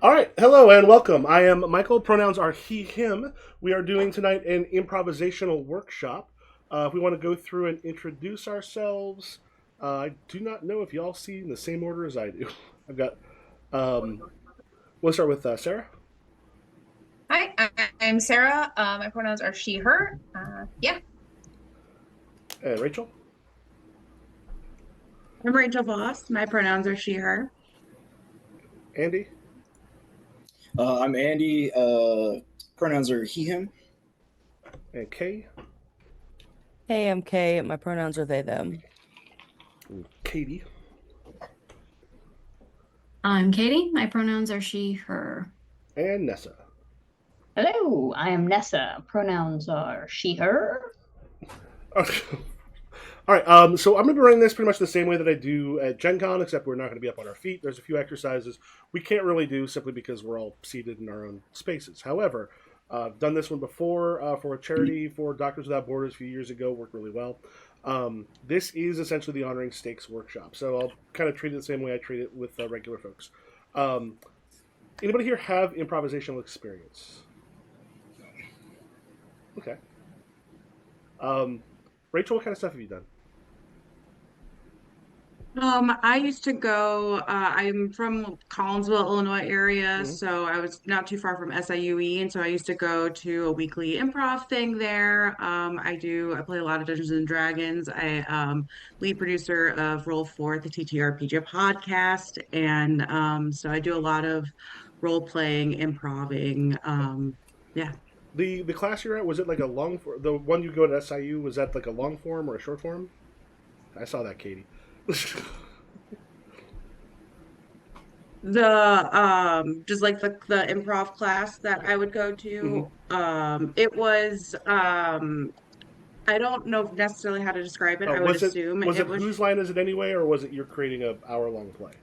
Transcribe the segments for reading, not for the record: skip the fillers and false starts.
All right, hello and welcome. I am Michael. Pronouns are he, him. We are doing tonight an improvisational workshop. If we want to go through and introduce ourselves, I do not know if y'all see in the same order as I do. I've got. We'll start with Sarah. Hi, I'm Sarah. My pronouns are she, her. Yeah. And Rachel. I'm Rachel Voss. My pronouns are she, her. Andy. I'm Andy. Pronouns are he, him. And Kay. Hey, I'm Kay. My pronouns are they, them. And Katie. I'm Katie. My pronouns are she, her. And Nessa. Hello, I am Nessa. Pronouns are she, her. All right, so I'm going to be running this pretty much the same way that I do at Gen Con, except we're not going to be up on our feet. There's a few exercises we can't really do simply because we're all seated in our own spaces. However, I've done this one before for a charity for Doctors Without Borders a few years ago, worked really well. This is essentially the Honoring Stakes workshop, so I'll kind of treat it the same way I treat it with regular folks. Anybody here have improvisational experience? Okay. Rachel, what kind of stuff have you done? I used to go, I'm from Collinsville, Illinois area, Mhm. so I was not too far from SIUE, and so I used to go to a weekly improv thing there. I play a lot of Dungeons and Dragons. Lead producer of Roll Forth, the TTRPG podcast, and so I do a lot of role playing, improving. Yeah. The class you're at, was it like a long form? The one you go to SIU, was that like a long form or a short form? I saw that, Katie. Just like the improv class that I would go Hmm. to, it was I don't know necessarily how to describe it. Oh, I would was it assume was it it was whose line is it anyway, or was it you're creating a hour long play?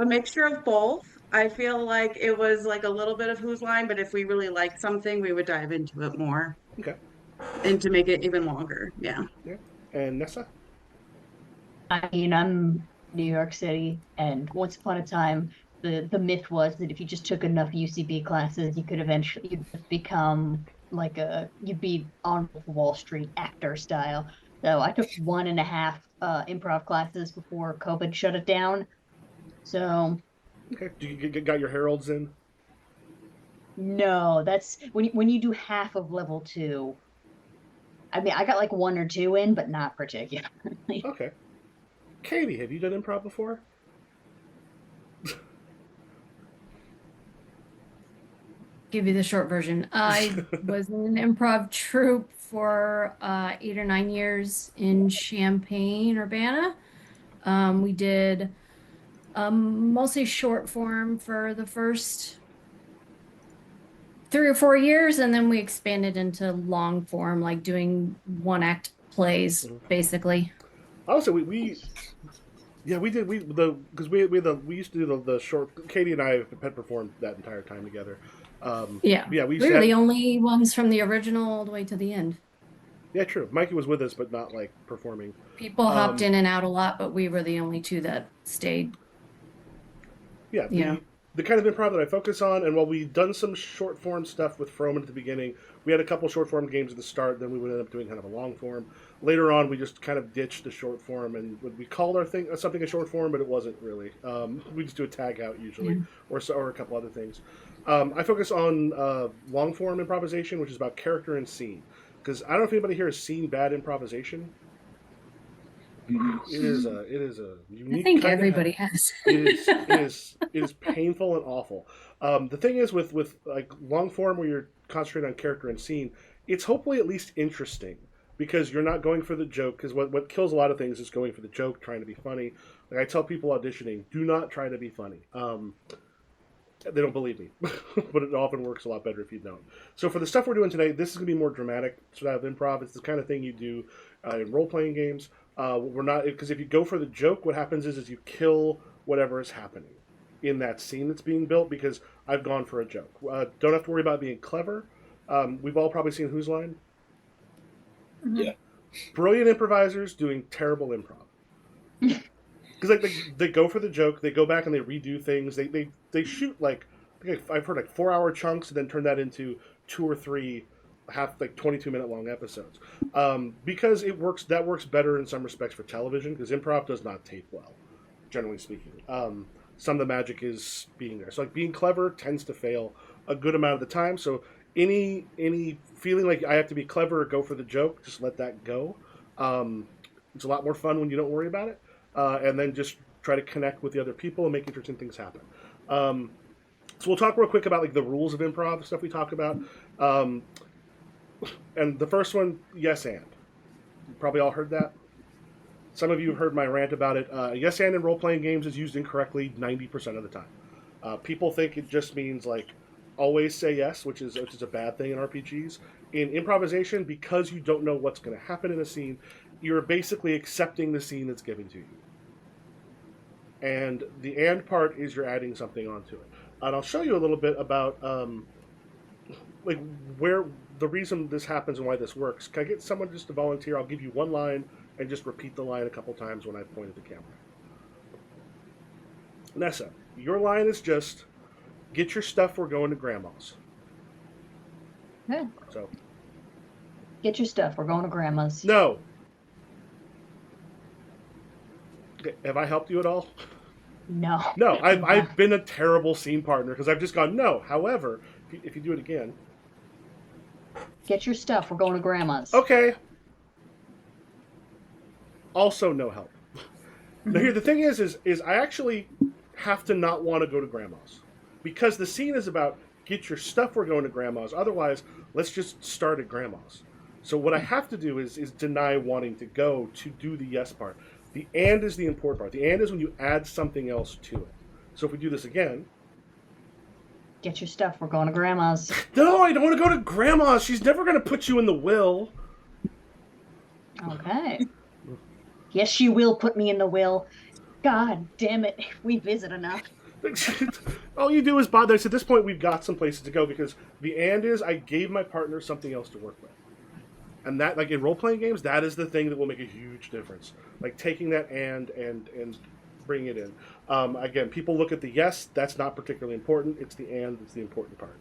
a mixture of both. I feel like it was like a little bit of Whose Line, but if we really liked something, we would dive into it more Okay, and to make it even longer. Yeah. yeah. And Nessa. I mean, I'm New York City, and once upon a time, the myth was that if you just took enough UCB classes, you could eventually you'd just become you'd be on Wall Street actor style. So I took one and a half improv classes before COVID shut it down. So Okay, got your heralds in? no, that's when you do half of level two. I mean, I got like one or two in, but not particularly. Okay. Katie, have you done improv before? Give you the short version. I was in an improv troupe for 8 or 9 years in Champaign, Urbana. We did mostly short form for the first 3 or 4 years, and then we expanded into long form, like doing one act plays, Mhm. basically. Also, we yeah, we did because we used to do the short. Katie and I had performed that entire time together. Yeah. Yeah, we used We to were have, the only ones from the original all the way to the end. yeah, true. Mikey was with us, but not like performing. People hopped Um, in and out a lot, but we were the only two that stayed, yeah, you know. the kind of improv that I focus on, and while we've done some short form stuff with Froman at the beginning, we had a couple short form games at the start. Then we would end up doing kind of a long form. Later on, we just kind of ditched the short form, and we called our thing something a short form, but it wasn't really. We just do a tag out usually, Yeah. or a couple other things. I focus on long form improvisation, which is about character and scene. Because I don't know if anybody here has seen bad improvisation. It is a I unique think kind of. everybody has. It is painful and awful. The thing is with like long form where you're concentrating on character and scene, it's hopefully at least interesting because you're not going for the joke. Because what kills a lot of things is going for the joke, trying to be funny. Like I tell people auditioning, do not try to be funny. They don't believe me, but it often works a lot better if you don't. So for the stuff we're doing today, this is going to be more dramatic sort of improv. It's the kind of thing you do in role playing games. We're not because if you go for the joke, what happens is you kill whatever is happening in that scene that's being built. Because I've gone for a joke. Don't have to worry about being clever. We've all probably seen Whose Line. Mhm. Yeah. Brilliant improvisers doing terrible improv. because like they go for the joke, they go back and they redo things. They shoot like I think I've heard like 4 hour chunks and then turn that into 2 or 3 like 22-minute long episodes. Because it works. That works better in some respects for television because improv does not tape well, generally speaking. Some of the magic is being there. So like being clever tends to fail a good amount of the time. So any feeling like I have to be clever or go for the joke, just let that go. It's a lot more fun when you don't worry about it, and then just try to connect with the other people and make interesting things happen. So we'll talk real quick about like the rules of improv, the stuff we talk about. And the first one, yes and. You probably all heard that. Some of you have heard my rant about it. Yes and in role-playing games is used incorrectly 90% of the time. People think it just means like always say yes, which is a bad thing in RPGs. In improvisation, because you don't know what's going to happen in a scene, you're basically accepting the scene that's given to you. And the and part is you're adding something onto it. And I'll show you a little bit about like where the reason this happens and why this works. Can I get someone just to volunteer? I'll give you one line and just repeat the line a couple times when I point at the camera. Nessa, your line is just, get your stuff, we're going to Grandma's. Yeah. So. Get your stuff, we're going to Grandma's. No. Okay, have I helped you at all? No. No, I've been a terrible scene partner because I've just gone, no. However, if you do it again. Get your stuff, we're going to Grandma's. Okay. Also no help. Now here, the thing is I actually have to not want to go to Grandma's. Because the scene is about, get your stuff, we're going to Grandma's. Otherwise, let's just start at Grandma's. So what I have to do is deny wanting to go to do the yes part. The and is the important part. The and is when you add something else to it. So if we do this again. Get your stuff, we're going to Grandma's. No, I don't want to go to Grandma's. She's never going to put you in the will. Okay. Yes, she will put me in the will. God damn it. We visit enough. All you do is bother. So at this point, we've got some places to go because the and is I gave my partner something else to work with. And that, like in role-playing games, that is the thing that will make a huge difference. Like taking that and bringing it in. Again, people look at the yes. That's not particularly important. It's the and that's the important part.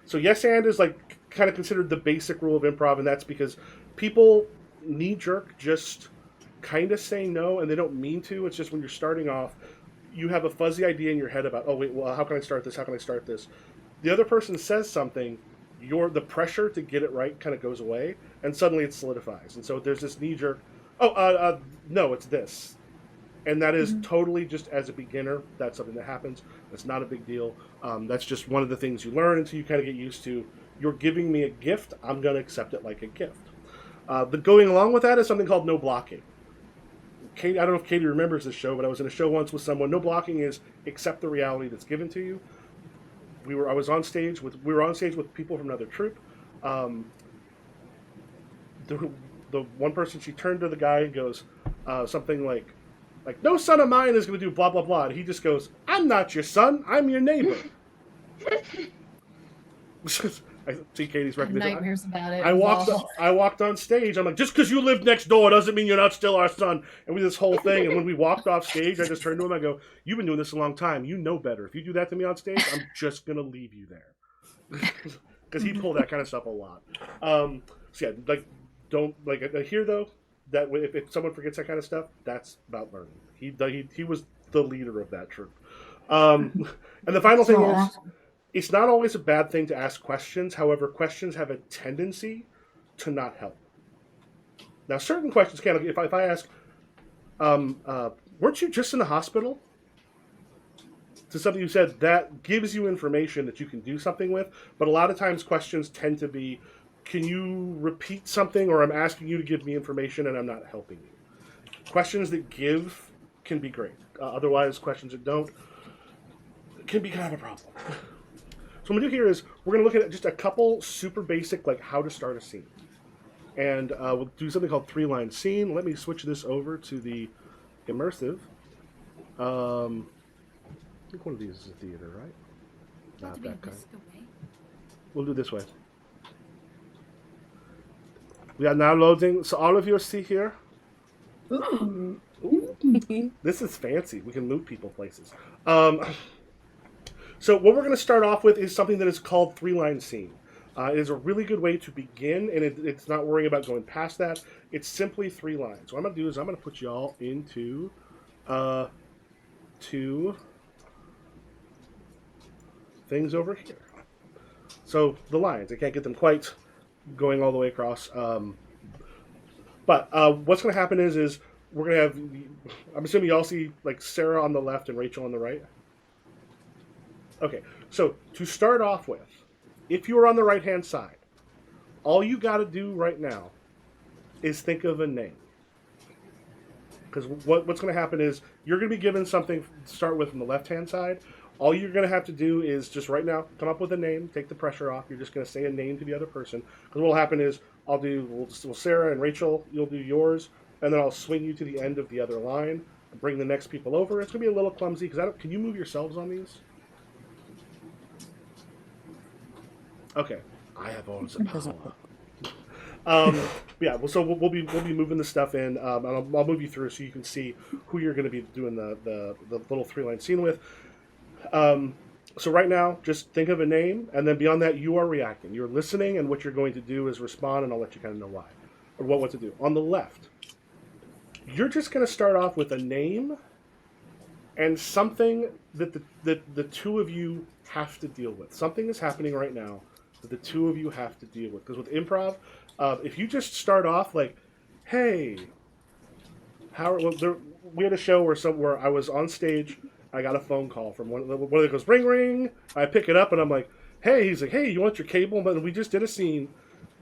So yes and is like kind of considered the basic rule of improv, and that's because people knee-jerk just kind of say no, and they don't mean to. It's just when you're starting off, you have a fuzzy idea in your head about, oh, wait, well, how can I start this? How can I start this? The other person says something, the pressure to get it right kind of goes away, and suddenly it solidifies. And so there's this knee-jerk, no, it's this. And that is totally just as a beginner, that's something that happens. That's not a big deal. That's just one of the things you learn until you kind of get used to, you're giving me a gift, I'm going to accept it like a gift. But going along with that is something called no blocking. Katie, I don't know if Katie remembers this show, but I was in a show once with someone. No blocking is accept the reality that's given to you. We were on stage with people from another troupe. The one person, she turned to the guy and goes something like no son of mine is going to do blah blah blah, and he just goes, I'm not your son, I'm your neighbor. I see Katie's recommendation. Nightmares about it. I walked on stage. I'm like, just because you live next door doesn't mean you're not still our son. And we did this whole thing. And when we walked off stage, I just turned to him. I go, you've been doing this a long time. You know better. If you do that to me on stage, I'm just gonna leave you there. Because he pulled that kind of stuff a lot. So yeah, like don't like. I hear though that if someone forgets that kind of stuff, that's about learning. He was the leader of that troop. And the final thing is, it's not always a bad thing to ask questions. However, questions have a tendency to not help. Now, certain questions can. If I ask, weren't you just in the hospital? To something you said, that gives you information that you can do something with. But a lot of times questions tend to be, can you repeat something, or I'm asking you to give me information and I'm not helping you. Questions that give can be great. Otherwise, questions that don't can be kind of a problem. So what I'm going to do here is we're going to look at just a couple super basic, like how to start a scene. And we'll do something called 3-line scene. Let me switch this over to the immersive. I think one of these is a theater, right? Not that kind. We'll do it this way. We are now loading. So all of you see here. Ooh. This is fancy. We can loot people places. So what we're going to start off with is something that is called three-line scene. It is a really good way to begin, and it's not worrying about going past that. It's simply 3 lines. What I'm going to do is I'm going to put y'all into 2 things over here. So the lines, I can't get them quite going all the way across. But what's going to happen is we're going to have, I'm assuming y'all see like Sarah on the left and Rachel on the right. Okay, so to start off with, if you are on the right-hand side, all you got to do right now is think of a name. Because what's going to happen is you're going to be given something to start with on the left-hand side. All you're going to have to do is just right now come up with a name, take the pressure off. You're just going to say a name to the other person. Because what will happen is we'll Sarah and Rachel, you'll do yours, and then I'll swing you to the end of the other line, and bring the next people over. It's going to be a little clumsy because can you move yourselves on these? Okay, I have all the power. Yeah, well, so we'll be moving the stuff in, and I'll move you through so you can see who you're going to be doing the little 3-line scene with. So right now, just think of a name, and then beyond that, you are reacting. You're listening, and what you're going to do is respond, and I'll let you kind of know why or what to do. On the left, you're just going to start off with a name and something that the two of you have to deal with. Something is happening right now that the two of you have to deal with. Because with improv, if you just start off like, "Hey, we had a show where I was on stage. I got a phone call from one of them goes ring ring. I pick it up and I'm like, "Hey," he's like, "Hey, you want your cable?" But we just did a scene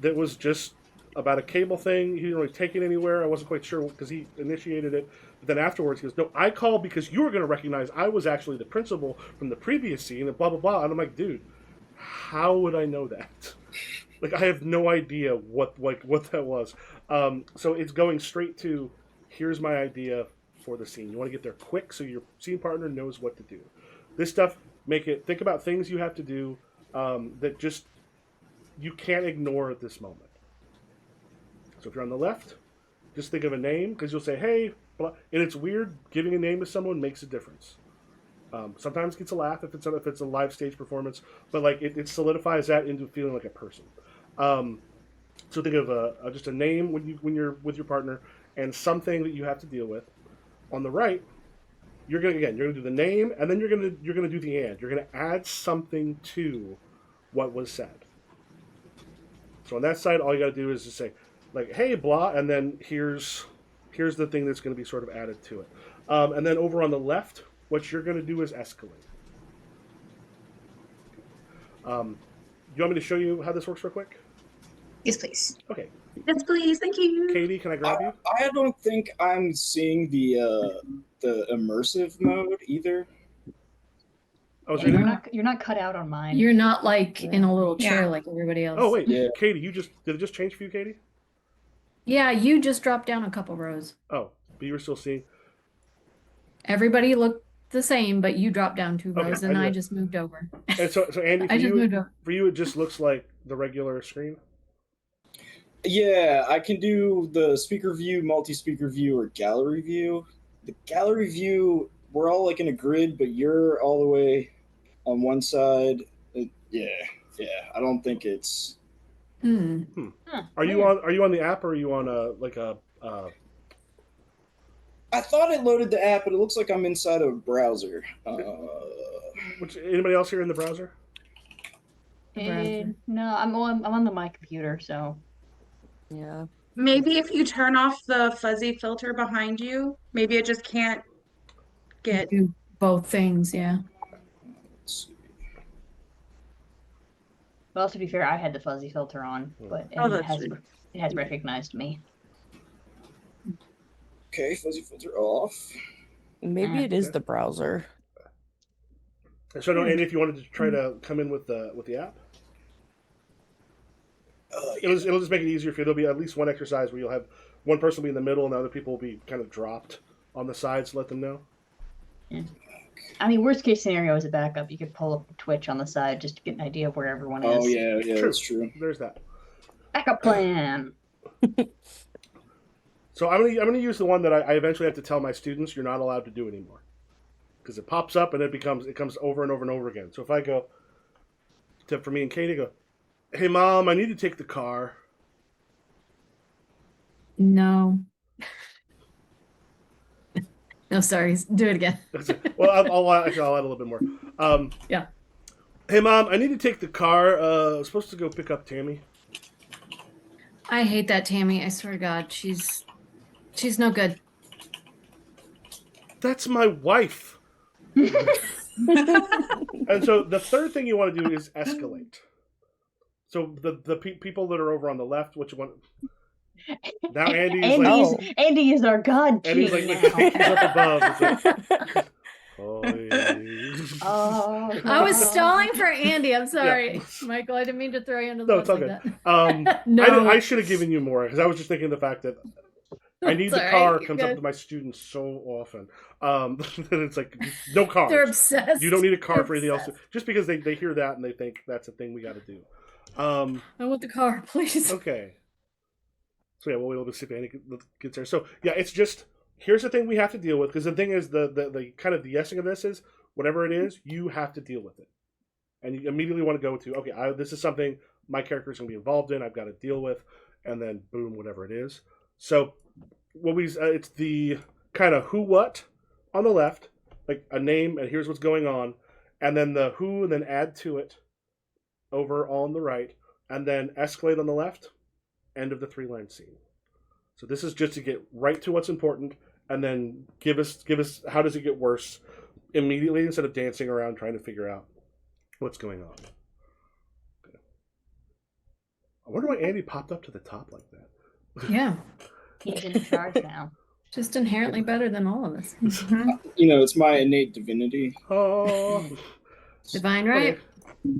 that was just about a cable thing. He didn't really take it anywhere. I wasn't quite sure because he initiated it. But then afterwards, he goes, "No, I called because you were going to recognize I was actually the principal from the previous scene," and blah blah blah. And I'm like, "Dude, how would I know that?" Like, I have no idea what that was. So it's going straight to, here's my idea for the scene. You want to get there quick so your scene partner knows what to do. This stuff, think about things you have to do that just you can't ignore at this moment. So if you're on the left, just think of a name, because you'll say, "Hey," blah, and it's weird, giving a name to someone makes a difference. Sometimes it gets a laugh if it's a live stage performance, but like it solidifies that into feeling like a person. So think of just a name when you're with your partner, and something that you have to deal with. On the right, you're gonna do the name, and then you're gonna do the and. You're gonna add something to what was said. So on that side, all you gotta do is just say, like, "Hey, blah," and then here's the thing that's gonna be sort of added to it. And then over on the left, what you're gonna do is escalate. You want me to show you how this works real quick? Yes, please. Okay. Yes, please. Thank you. Katie, can I grab you? I don't think I'm seeing the immersive mode either. Oh, Yeah, so you're not cut out on mine. You're not like in a little chair Yeah. like everybody else. Oh wait, Yeah. Katie, did it just change for you, Katie? Yeah, you just dropped down a couple rows. Oh, but you were still seeing. Everybody looked the same, but you dropped down 2 Okay, rows, I and did I that. just moved over. And so Andy, I just moved over. for you, it just looks like the regular screen. Yeah, I can do the speaker view, multi-speaker view, or gallery view. The gallery view, we're all like in a grid, but you're all the way on one side. Yeah. I don't think it's. Are you on the app, or are you on a I thought it loaded the app, but it looks like I'm inside a browser. anybody else here in the browser? No, I'm on my computer, so Yeah. Maybe if you turn off the fuzzy filter behind you, maybe it just can't get. Do both things, yeah. Let's see. well, to be fair, I had the fuzzy filter on, but Oh, it that's has true. it has recognized me. Okay, fuzzy filter off. Maybe it is Okay. the browser. So no, Andy, if you wanted to try to come in with the app, it'll just make it easier for you. There'll be at least one exercise where you'll have one person be in the middle, and the other people will be kind of dropped on the sides to let them know. Yeah. I mean, worst case scenario is a backup. You could pull up Twitch on the side just to get an idea of where everyone is. Oh yeah, True. that's true. There's that. Backup plan. So I'm gonna use the one that I eventually have to tell my students you're not allowed to do anymore, because it pops up and it comes over and over and over again. So if I go for me and Katie, go, hey mom, I need to take the car. No. No, sorry. Do it again. Well, I'll add a little bit more. Yeah. Hey mom, I need to take the car. I'm supposed to go pick up Tammy. I hate that Tammy. I swear to God, she's no good. That's my wife. And so the third thing you want to do is escalate. So the people that are over on the left, which one? Now Andy is our god king Andy's now. he's up above. It's like, Oh, I was stalling for Andy. I'm sorry, Yeah. Michael. I didn't mean to throw you under the No, bus it's all like good. that. No. I should have given you more because I was just thinking the fact that I need the Sorry, car you're comes up good. to my students so often. And it's like no cars. They're obsessed. You don't need a car They're for anything else. obsessed. Just because they hear that and they think that's a thing we got to do. I want the car, please. Okay. So yeah, we'll see if Andy gets there. So yeah, it's just here's the thing we have to deal with because the thing is the kind of the yesing of this is whatever it is you have to deal with it, and you immediately want to go to okay, this is something my character is going to be involved in. I've got to deal with, and then boom, whatever it is. So what it's the kind of who what on the left, like a name and here's what's going on, and then the who and then add to it over on the right, and then escalate on the left. End of the 3-line scene. So this is just to get right to what's important, and then give us how does it get worse immediately instead of dancing around trying to figure out what's going on. Okay. I wonder why Andy popped up to the top like that. Yeah. He's in charge now. Just inherently better than all of us. It's my innate divinity. Oh, Divine right? Okay.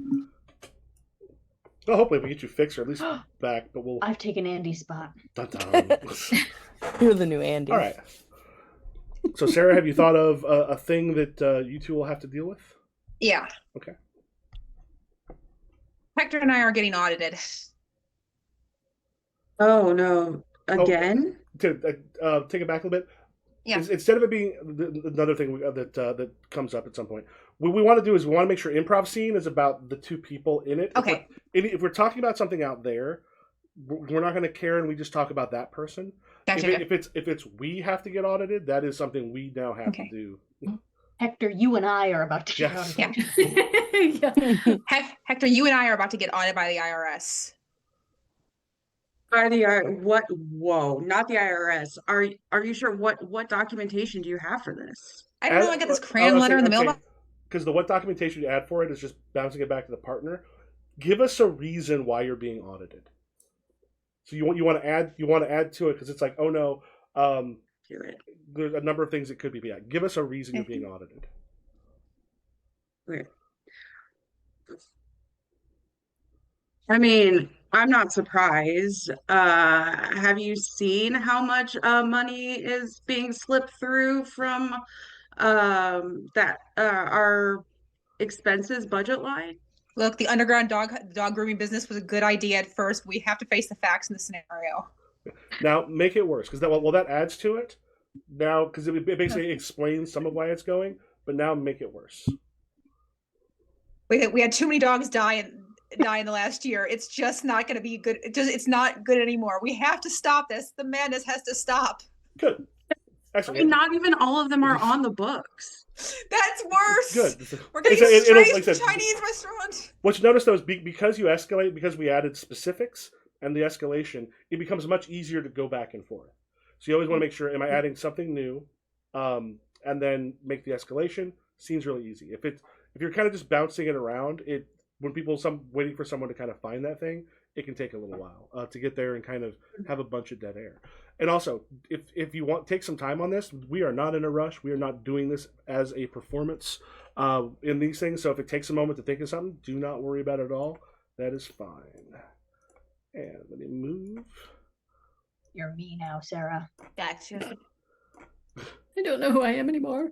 Well, hopefully we get you fixed or at least back, but we'll. I've taken Andy's spot. Dun, dun. You're the new Andy. All right. So, Sarah, have you thought of a thing that you two will have to deal with? Yeah. Okay. Hector and I are getting audited. Oh no, again? To take it back a little bit. Yeah. Instead of it being another thing that comes up at some point, what we want to do is we want to make sure improv scene is about the two people in it. Okay. If we're talking about something out there, we're not going to care, and we just talk about that person. Gotcha. If it's we have to get audited, that is something we now have to do. Hector, you and I are about to get Yes. on. Yeah. Hector, you and I are about to get audited by the IRS. By the what? Whoa, not the IRS. Are you sure? What documentation do you have for this? I don't know. I got this crayon letter in the mailbox. Because what documentation you add for it is just bouncing it back to the partner. Give us a reason why you're being audited. So you want to add to it because it's like, oh no, Hear it. there's a number of things it could be. But yeah, give us a reason you're being audited. Okay. I mean, I'm not surprised. Have you seen how much money is being slipped through from that our expenses budget line? Look, the underground dog grooming business was a good idea at first. But we have to face the facts in the scenario. Now make it worse because that adds to it. Now because it basically explains some of why it's going, but now make it worse. We had too many dogs die in the last year. It's just not going to be good. It's not good anymore. We have to stop this. The madness has to stop. Good. I Excellent. mean, not even all of them are on the books. That's worse. Good. We're getting It'll- strays like I from said, Chinese restaurant. What you notice though is because you escalate, because we added specifics and the escalation, it becomes much easier to go back and forth. So you always want to make sure, am I adding something new? And then make the escalation. Seems really easy. If you're kind of just bouncing it around, when waiting for someone to kind of find that thing, it can take a little while to get there and kind of have a bunch of dead air. And also, if you take some time on this, we are not in a rush. We are not doing this as a performance in these things. So if it takes a moment to think of something, do not worry about it at all. That is fine. And let me move. You're me now, Sarah. Gotcha. I don't know who I am anymore.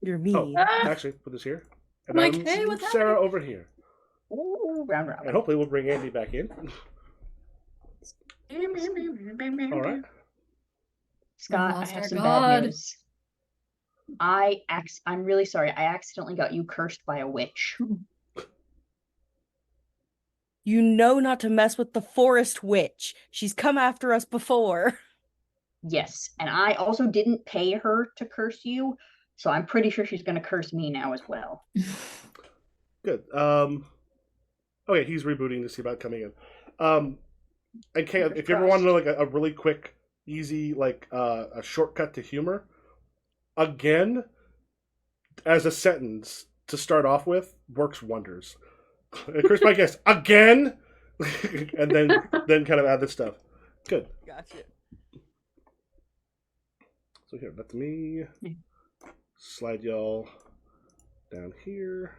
You're mean. Oh, actually, put this here. And Mike, then hey, move what's Sarah happening? over here. Ooh, round. And hopefully we'll bring Andy back in. All right. Scott, I lost have our some god. bad news. I'm really sorry. I accidentally got you cursed by a witch. You know not to mess with the forest witch. She's come after us before. Yes, and I also didn't pay her to curse you, so I'm pretty sure she's going to curse me now as well. Good. Okay, he's rebooting to see about coming in. And Kay, if you ever want to know like a really quick, easy a shortcut to humor, again, as a sentence to start off with, works wonders. Curse my guest again, and then kind of add this stuff. Good. Gotcha. So here, that's me. Slide y'all down here.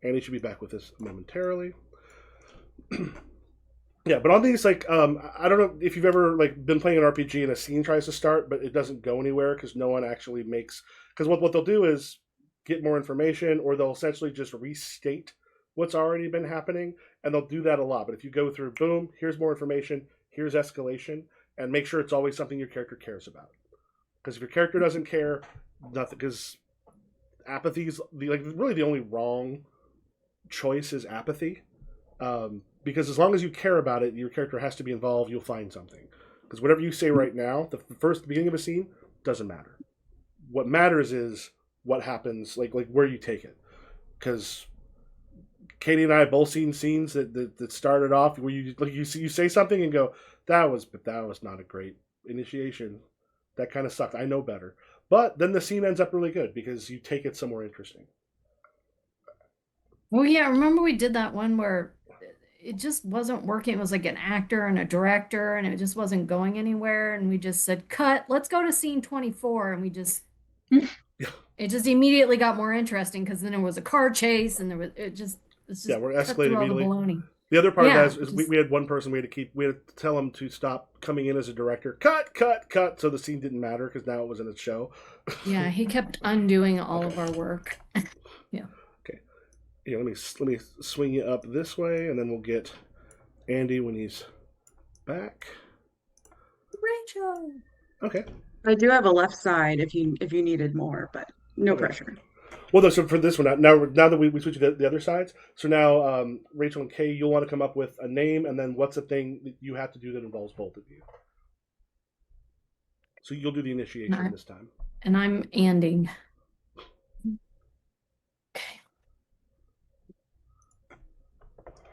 Annie should be back with us momentarily. Yeah, but on these, I don't know if you've ever been playing an RPG and a scene tries to start, but it doesn't go anywhere because no one actually makes. Because what they'll do is get more information, or they'll essentially just restate what's already been happening, and they'll do that a lot. But if you go through, boom, here's more information, here's escalation, and make sure it's always something your character cares about. Because if your character doesn't care, nothing. Because apathy is really the only wrong choice is apathy. Because as long as you care about it, your character has to be involved. You'll find something. Because whatever you say right now, the beginning of a scene doesn't matter. What matters is what happens, like where you take it. Because Katie and I have both seen scenes that started off where you say something and go, that was not a great initiation. That kind of sucked. I know better. But then the scene ends up really good because you take it somewhere interesting. Well, yeah, remember we did that one where it just wasn't working. It was like an actor and a director, and it just wasn't going anywhere. And we just said, cut, let's go to scene 24. And we just, it just immediately got more interesting because then there was a car chase and we're escalating immediately. The other part of that is we had one person we had to tell him to stop coming in as a director. Cut. So the scene didn't matter because now it was in a show. Yeah, he kept undoing all of our work. Yeah. Okay. Yeah, let me swing you up this way, and then we'll get Andy when he's back. Rachel. Okay. I do have a left side if you needed more, but no pressure. Well, though, so for this one, now that we switched to the other sides, so now Rachel and Kay, you'll want to come up with a name, and then what's a thing that you have to do that involves both of you. So you'll do the initiation this time. And I'm Anding. Okay.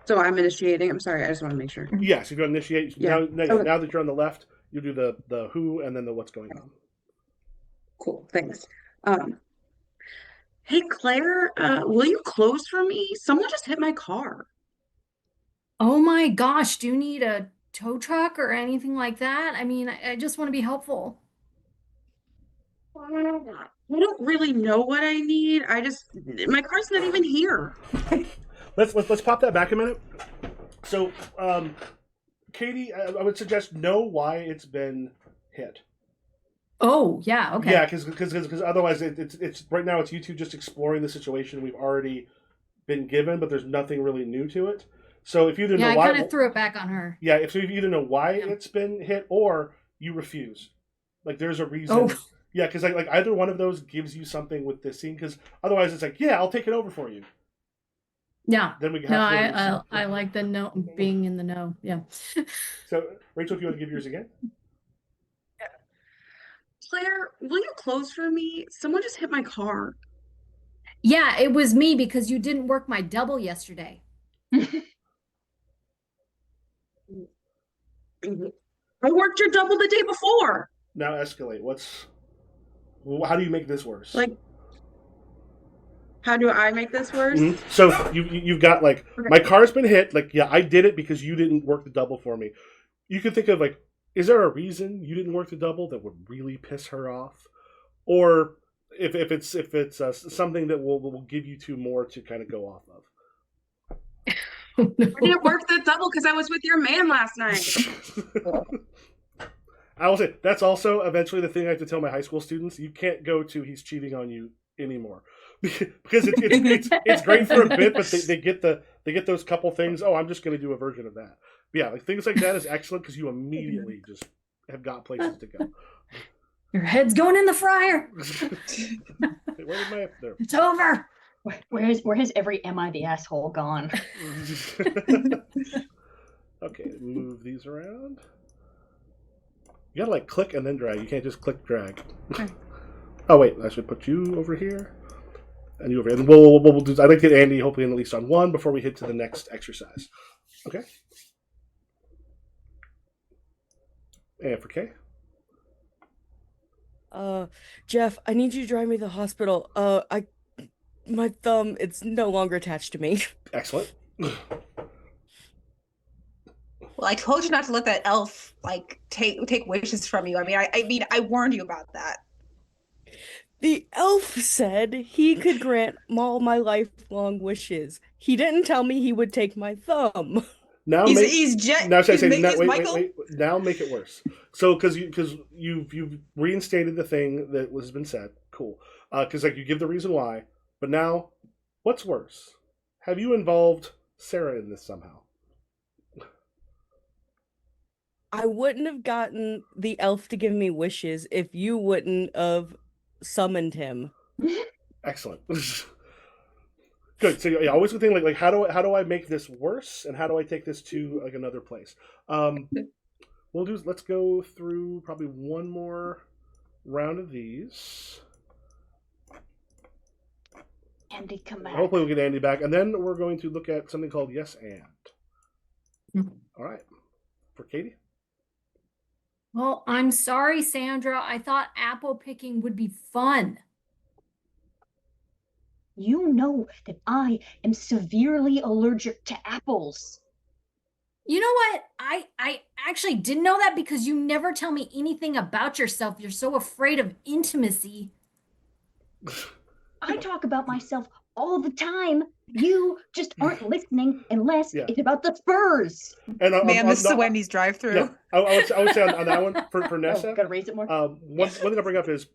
So I'm initiating. I'm sorry, I just want to make sure. Yes, if you want to initiate, Yeah. now that you're on the left, you do the who and then the what's going on. Cool, thanks. Hey, Claire, will you close for me? Someone just hit my car. Oh my gosh, do you need a tow truck or anything like that? I mean, I just want to be helpful. I don't really know what I need. My car's not even here. Let's pop that back a minute. So, Katie, I would suggest know why it's been hit. Oh, yeah, okay. Yeah, because otherwise it's right now it's you two just exploring the situation we've already been given, but there's nothing really new to it. So if you either know why, I kind of threw it back on her. Yeah, if you either know why it's been hit or you refuse, there's a reason. Oh. Yeah, because like either one of those gives you something with this scene. Because otherwise it's I'll take it over for you. Yeah. Then we have I like the no being in the know. Yeah. So Rachel, if you want to give yours again. Claire, will you close for me? Someone just hit my car. Yeah, it was me because you didn't work my double yesterday. I worked your double the day before. Now escalate. How do you make this worse? How do I make this worse? Mm-hmm. So you've got okay. My car's been hit. I did it because you didn't work the double for me. You can think of is there a reason you didn't work the double that would really piss her off, or if it's something that will give you two more to kind of go off of. I didn't work the double because I was with your man last night. I will say that's also eventually the thing I have to tell my high school students. You can't go to he's cheating on you anymore because it's great for a bit, but they get those couple things. Oh, I'm just going to do a version of that. Yeah, like things like that is excellent because you immediately just have got places to go. Your head's going in the fryer. Wait, where did my there? It's over. Where has every am I the asshole gone? Okay, move these around. You gotta like click and then drag. You can't just click drag. Oh wait, I should put you over here and you over here. And we'll do. I'd like to get Andy hopefully at least on one before we hit to the next exercise. Okay. And for Kay. Jeff, I need you to drive me to the hospital. My thumb, it's no longer attached to me. Excellent. Well, I told you not to let that elf like take wishes from you. I mean, I warned you about that. The elf said he could grant all my lifelong wishes. He didn't tell me he would take my thumb. Now Now Michael. Wait. Now make it worse. So because you've reinstated the thing that has been said. Cool. Because like you give the reason why, but now what's worse? Have you involved Sarah in this somehow? I wouldn't have gotten the elf to give me wishes if you wouldn't have summoned him. Excellent. Good. So yeah, always the thing like how do I make this worse, and how do I take this to like another place? Let's go through probably one more round of these. Andy, come back. Hopefully we'll get Andy back, and then we're going to look at something called Yes and. All right, for Katie. Well, I'm sorry, Sandra. I thought apple picking would be fun. You know that I am severely allergic to apples. You know what? I actually didn't know that because you never tell me anything about yourself. You're so afraid of intimacy. I talk about myself all the time. You just aren't listening unless it's about the furs. And Man, this is a Wendy's drive-through. Yeah, I would say on that one for Nessa. Gotta raise it more. One thing I bring up is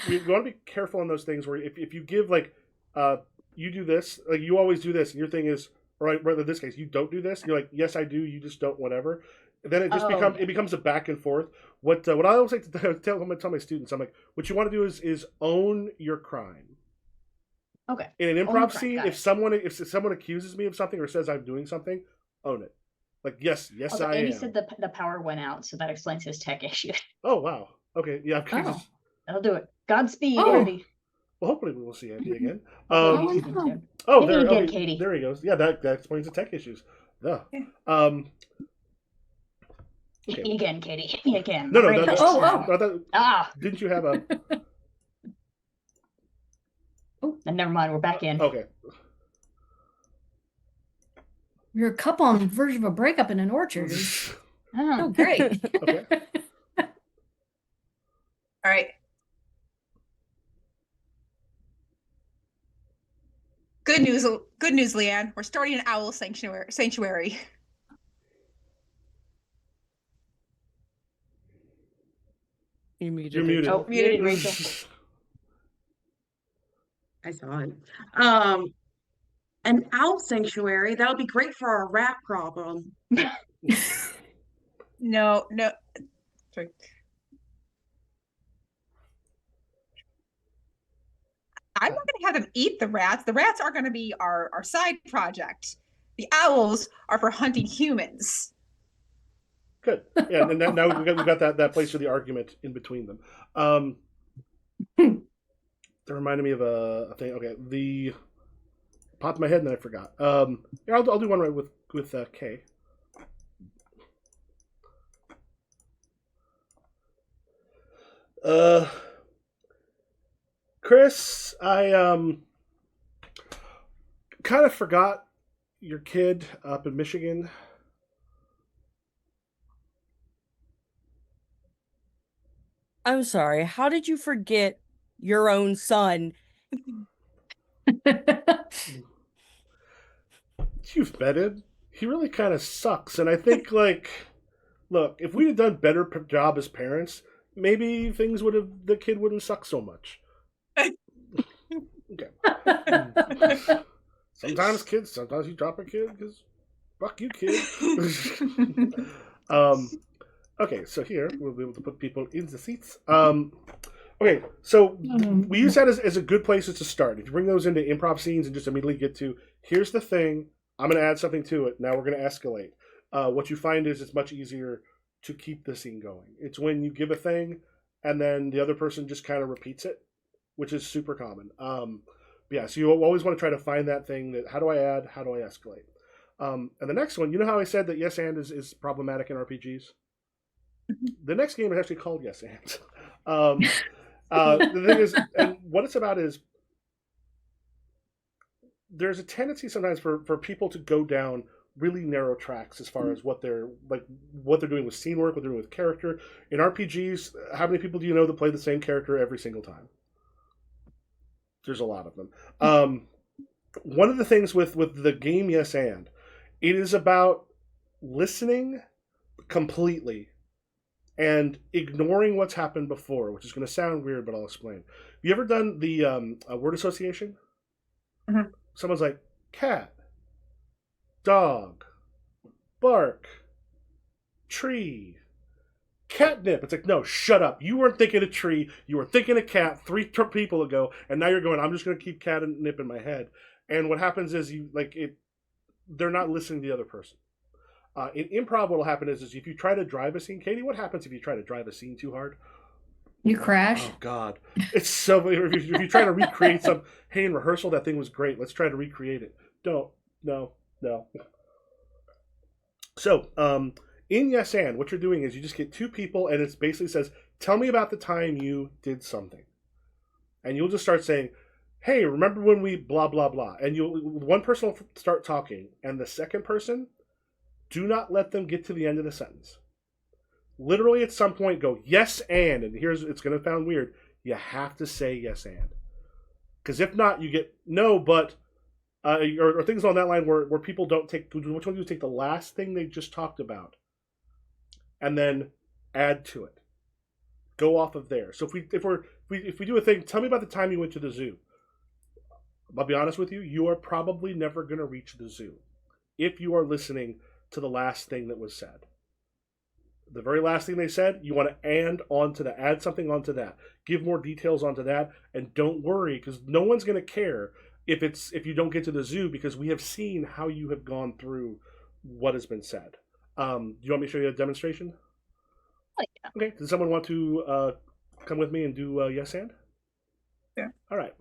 we want to be careful on those things where if you give like you do this, like you always do this, and your thing is, or rather in this case, you don't do this. You're like, yes, I do. You just don't. Whatever. And then it just becomes a back and forth. What I always like to tell my students, I'm like, what you want to do is own your crime. Okay. In an improv scene, if someone accuses me of something or says I'm doing something, own it. Like yes, I am. Andy said the power went out, so that explains his tech issue. Oh wow. Okay. Yeah. That'll do it. Godspeed, Andy. Well, hopefully we will see Andy again. There again, Katie. There he goes. Yeah, that explains the tech issues. Yeah. Okay. Again, Katie. Again. No. Didn't you have a? Oh, never mind. We're back in. Okay. You're a couple on the verge of a breakup in an orchard. Oh, great. Okay. All right. Good news, Leanne. We're starting an owl sanctuary. You're muted. Oh, muted, Rachel. I saw it. An owl sanctuary, that'll be great for our rat problem. No. Sorry. I'm not going to have them eat the rats. The rats are going to be our side project. The owls are for hunting humans. Good. Yeah, and now we've got that place for the argument in between them. That reminded me of a thing. Okay, the popped in my head and then I forgot. Yeah, I'll do one right with Kay. Chris, I kind of forgot your kid up in Michigan. I'm sorry. How did you forget your own son? You've betted. He really kind of sucks, and I think look, if we'd have done better job as parents, maybe the kid wouldn't suck so much. Okay. Sometimes you drop a kid because Fuck you, kid. Okay, so here we'll be able to put people in the seats. Okay, so we use that as a good place to start. If you bring those into improv scenes and just immediately get to, here's the thing, I'm going to add something to it. Now we're going to escalate. What you find is it's much easier to keep the scene going. It's when you give a thing and then the other person just kind of repeats it, which is super common. Yeah, so you always want to try to find that thing that, how do I add, how do I escalate? And the next one, you know how I said that yes and is problematic in RPGs? The next game is actually called Yes and. The thing is, and what it's about is there's a tendency sometimes for people to go down really narrow tracks as far as what they're doing with scene work, what they're doing with character. In RPGs, how many people do you know that play the same character every single time? There's a lot of them. One of the things with the game Yes and, it is about listening completely and ignoring what's happened before, which is going to sound weird, but I'll explain. Have you ever done the word association? Mm-hmm. Someone's like, cat, dog, bark, tree, catnip. It's like, no, shut up. You weren't thinking a tree. You were thinking a cat people ago, and now you're going, I'm just going to keep cat and nip in my head. And what happens is they're not listening to the other person. In improv, what will happen is if you try to drive a scene, Katie, what happens if you try to drive a scene too hard? You crash. Oh God, it's so. If you try to recreate some, hey, in rehearsal that thing was great. Let's try to recreate it. Don't. No. So, in Yes and, what you're doing is you just get two people, and it basically says, "Tell me about the time you did something," and you'll just start saying, "Hey, remember when we blah blah blah?" And one person will start talking, and the second person, do not let them get to the end of the sentence. Literally at some point go, yes and it's going to sound weird, you have to say yes and. Because if not, you get no, but, or things on that line where people don't take, which one do you take the last thing they just talked about and then add to it. Go off of there. So if we do a thing, tell me about the time you went to the zoo. I'll be honest with you, you are probably never going to reach the zoo if you are listening to the last thing that was said. The very last thing they said, you want to add something onto that. Give more details onto that, and don't worry, because no one's going to care if you don't get to the zoo, because we have seen how you have gone through what has been said. Do you want me to show you a demonstration? Oh, yeah. Okay, does someone want to come with me and do yes and? Yeah. All right.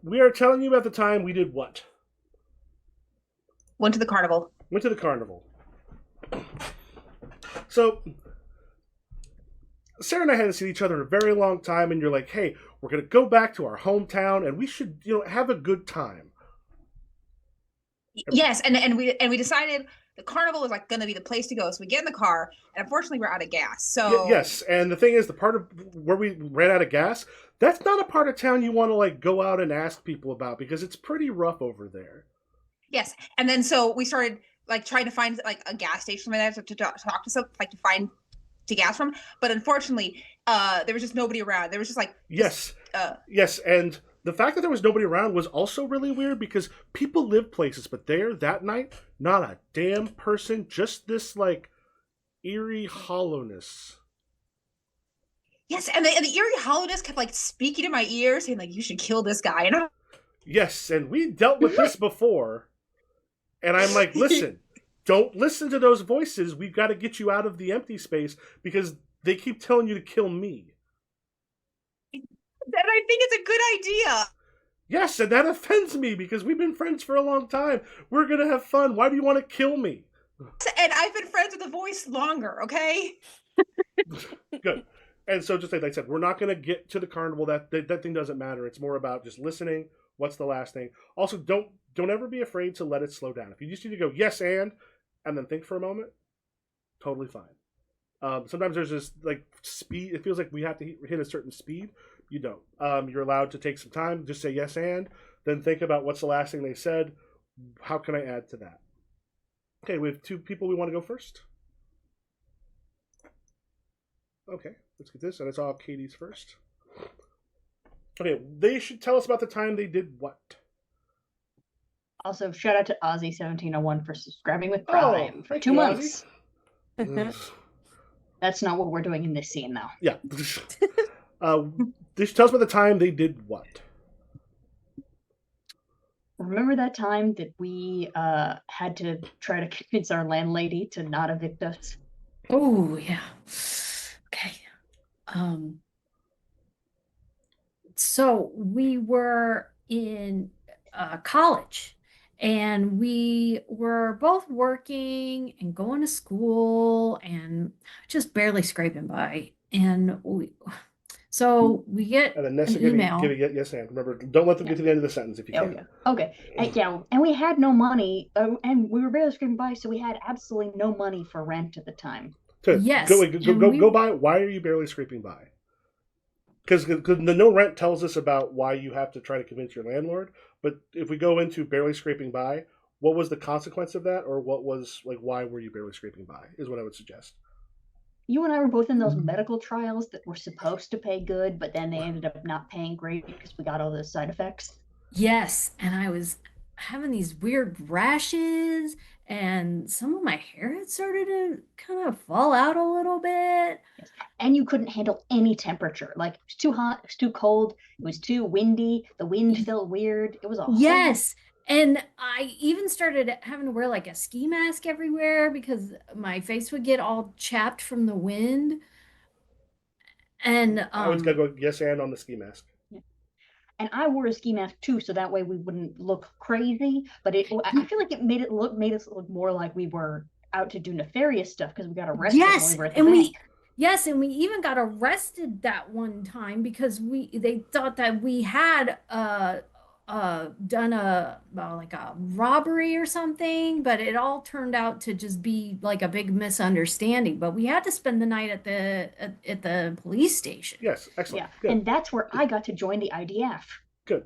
We are telling you about the time we did what? Went to the carnival. Went to the carnival. So, Sarah and I hadn't seen each other in a very long time, and you're like, hey, we're going to go back to our hometown, and we should, have a good time. Yes, and we decided the carnival was going to be the place to go. So we get in the car, and unfortunately we're out of gas. So yes, and the thing is, the part of where we ran out of gas, that's not a part of town you want to go out and ask people about, because it's pretty rough over there. Yes, and then so we started trying to find a gas station there to talk to some to find to gas from, but unfortunately there was just nobody around. There was just yes, and the fact that there was nobody around was also really weird, because people live places, but there that night, not a damn person, just this eerie hollowness. Yes, and the eerie hollowness kept speaking in my ear, saying you should kill this guy. And yes, and we dealt with this before. And I'm like, listen, don't listen to those voices. We've got to get you out of the empty space, because they keep telling you to kill me. And I think it's a good idea. Yes, and that offends me, because we've been friends for a long time. We're going to have fun. Why do you want to kill me? And I've been friends with the voice longer, okay? Good. And so just like I said, we're not going to get to the carnival. That thing doesn't matter. It's more about just listening. What's the last thing? Also, don't ever be afraid to let it slow down. If you just need to go yes and then think for a moment, totally fine. Sometimes there's this speed. It feels like we have to hit a certain speed. You don't. You're allowed to take some time. Just say yes and then think about what's the last thing they said. How can I add to that? Okay, we have two people. We want to go first. Okay, let's get this. And it's all Katie's first. Okay, they should tell us about the time they did what? Also, shout out to Ozzy1701 for subscribing with Prime for 2 months. That's not what we're doing in this scene, though. Yeah. Tell us about the time they did what? Remember that time that we had to try to convince our landlady to not evict us? Oh, yeah. Okay. So we were in college, and we were both working and going to school and just barely scraping by. And so we get And then Nessa an email. give it yes and. Remember, don't let them get to the end of the sentence if you can. Okay. And we had no money, and we were barely scraping by, so we had absolutely no money for rent at the time. So Yes. Go by. Why are you barely scraping by? Because the no rent tells us about why you have to try to convince your landlord. But if we go into barely scraping by, what was the consequence of that, or what was why were you barely scraping by? Is what I would suggest. You and I were both in those medical trials that were supposed to pay good, but then they ended up not paying great because we got all those side effects. Yes, and I was having these weird rashes, and some of my hair had started to kind of fall out a little bit. Yes. And you couldn't handle any temperature. Like, it was too hot, it was too cold, it was too windy, the wind felt weird. It was a Yes. And I even started having to wear like a ski mask everywhere because my face would get all chapped from the wind. And I always gotta go yes and on the ski mask. Yeah. And I wore a ski mask too, so that way we wouldn't look crazy. But I feel like it made us look more like we were out to do nefarious stuff because we got arrested. Yes, when we were at the bank. Yes, and we even got arrested that one time because they thought that we had done a robbery or something, but it all turned out to just be like a big misunderstanding. But we had to spend the night at the police station. Yes, excellent. Yeah, and that's where I got to join the IDF. Good,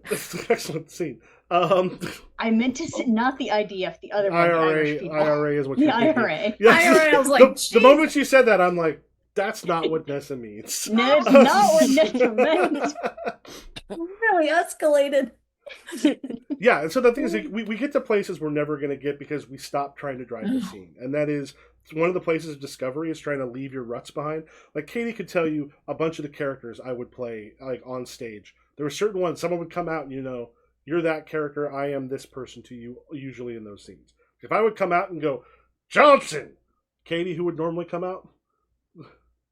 excellent scene. I meant to say not the IDF, the other one. IRA is what you're thinking. The IRA. Yes. IRA. I was like, the moment she said that, I'm like, that's not what Nessa means. No, it's not what Nessa meant. Really escalated. Yeah, and so the thing is, we get to places we're never going to get because we stop trying to drive the scene, and that is one of the places of discovery is trying to leave your ruts behind. Like Katie could tell you a bunch of the characters I would play on stage. There were certain ones, someone would come out and you're that character, I am this person to you, usually in those scenes. If I would come out and go, Johnson, Katie, who would normally come out?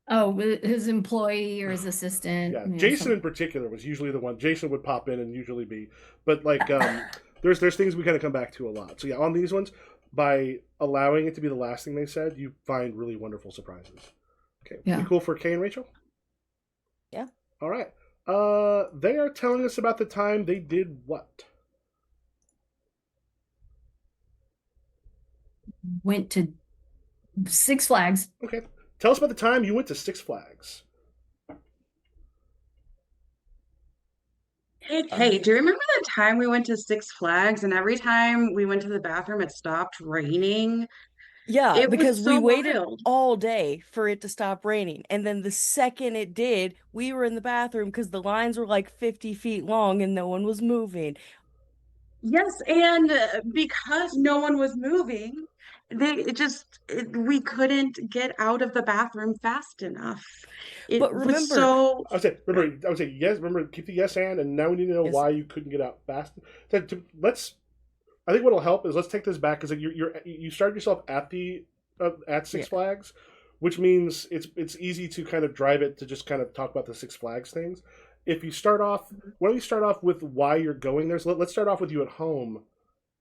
Oh, his employee or his assistant. Yeah, Jason in particular was usually the one. Jason would pop in and usually be, but there's things we kind of come back to a lot. So yeah, on these ones, by allowing it to be the last thing they said, you find really wonderful surprises. Okay, yeah. Cool for Kay and Rachel? Yeah. All right. They are telling us about the time they did what? Went to Six Flags. Okay. Tell us about the time you went to Six Flags. Hey, do you remember the time we went to Six Flags and every time we went to the bathroom it stopped raining? Yeah, because we waited all day for it to stop raining. And then the second it did, we were in the bathroom because the lines were like 50 feet long and no one was moving. Yes, and because no one was moving, we couldn't get out of the bathroom fast enough. But remember, I would say yes. Remember, keep the yes and now we need to know why you couldn't get out fast. I think what'll help is let's take this back because you started yourself at Six Flags, which means it's easy to kind of drive it to just kind of talk about the Six Flags things. If you start off, why don't you start off with why you're going there? So let's start off with you at home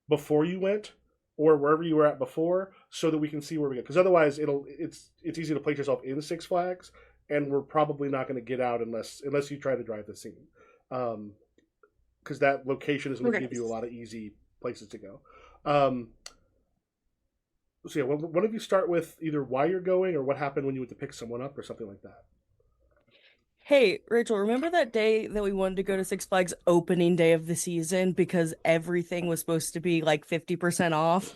before you went, or wherever you were at before, so that we can see where we go. Because otherwise, it's easy to place yourself in Six Flags, and we're probably not going to get out unless you try to drive the scene, because that location is going to give you a lot of easy places to go. So yeah, why don't you start with either why you're going or what happened when you went to pick someone up or something like that. Hey, Rachel, remember that day that we wanted to go to Six Flags opening day of the season because everything was supposed to be like 50% off?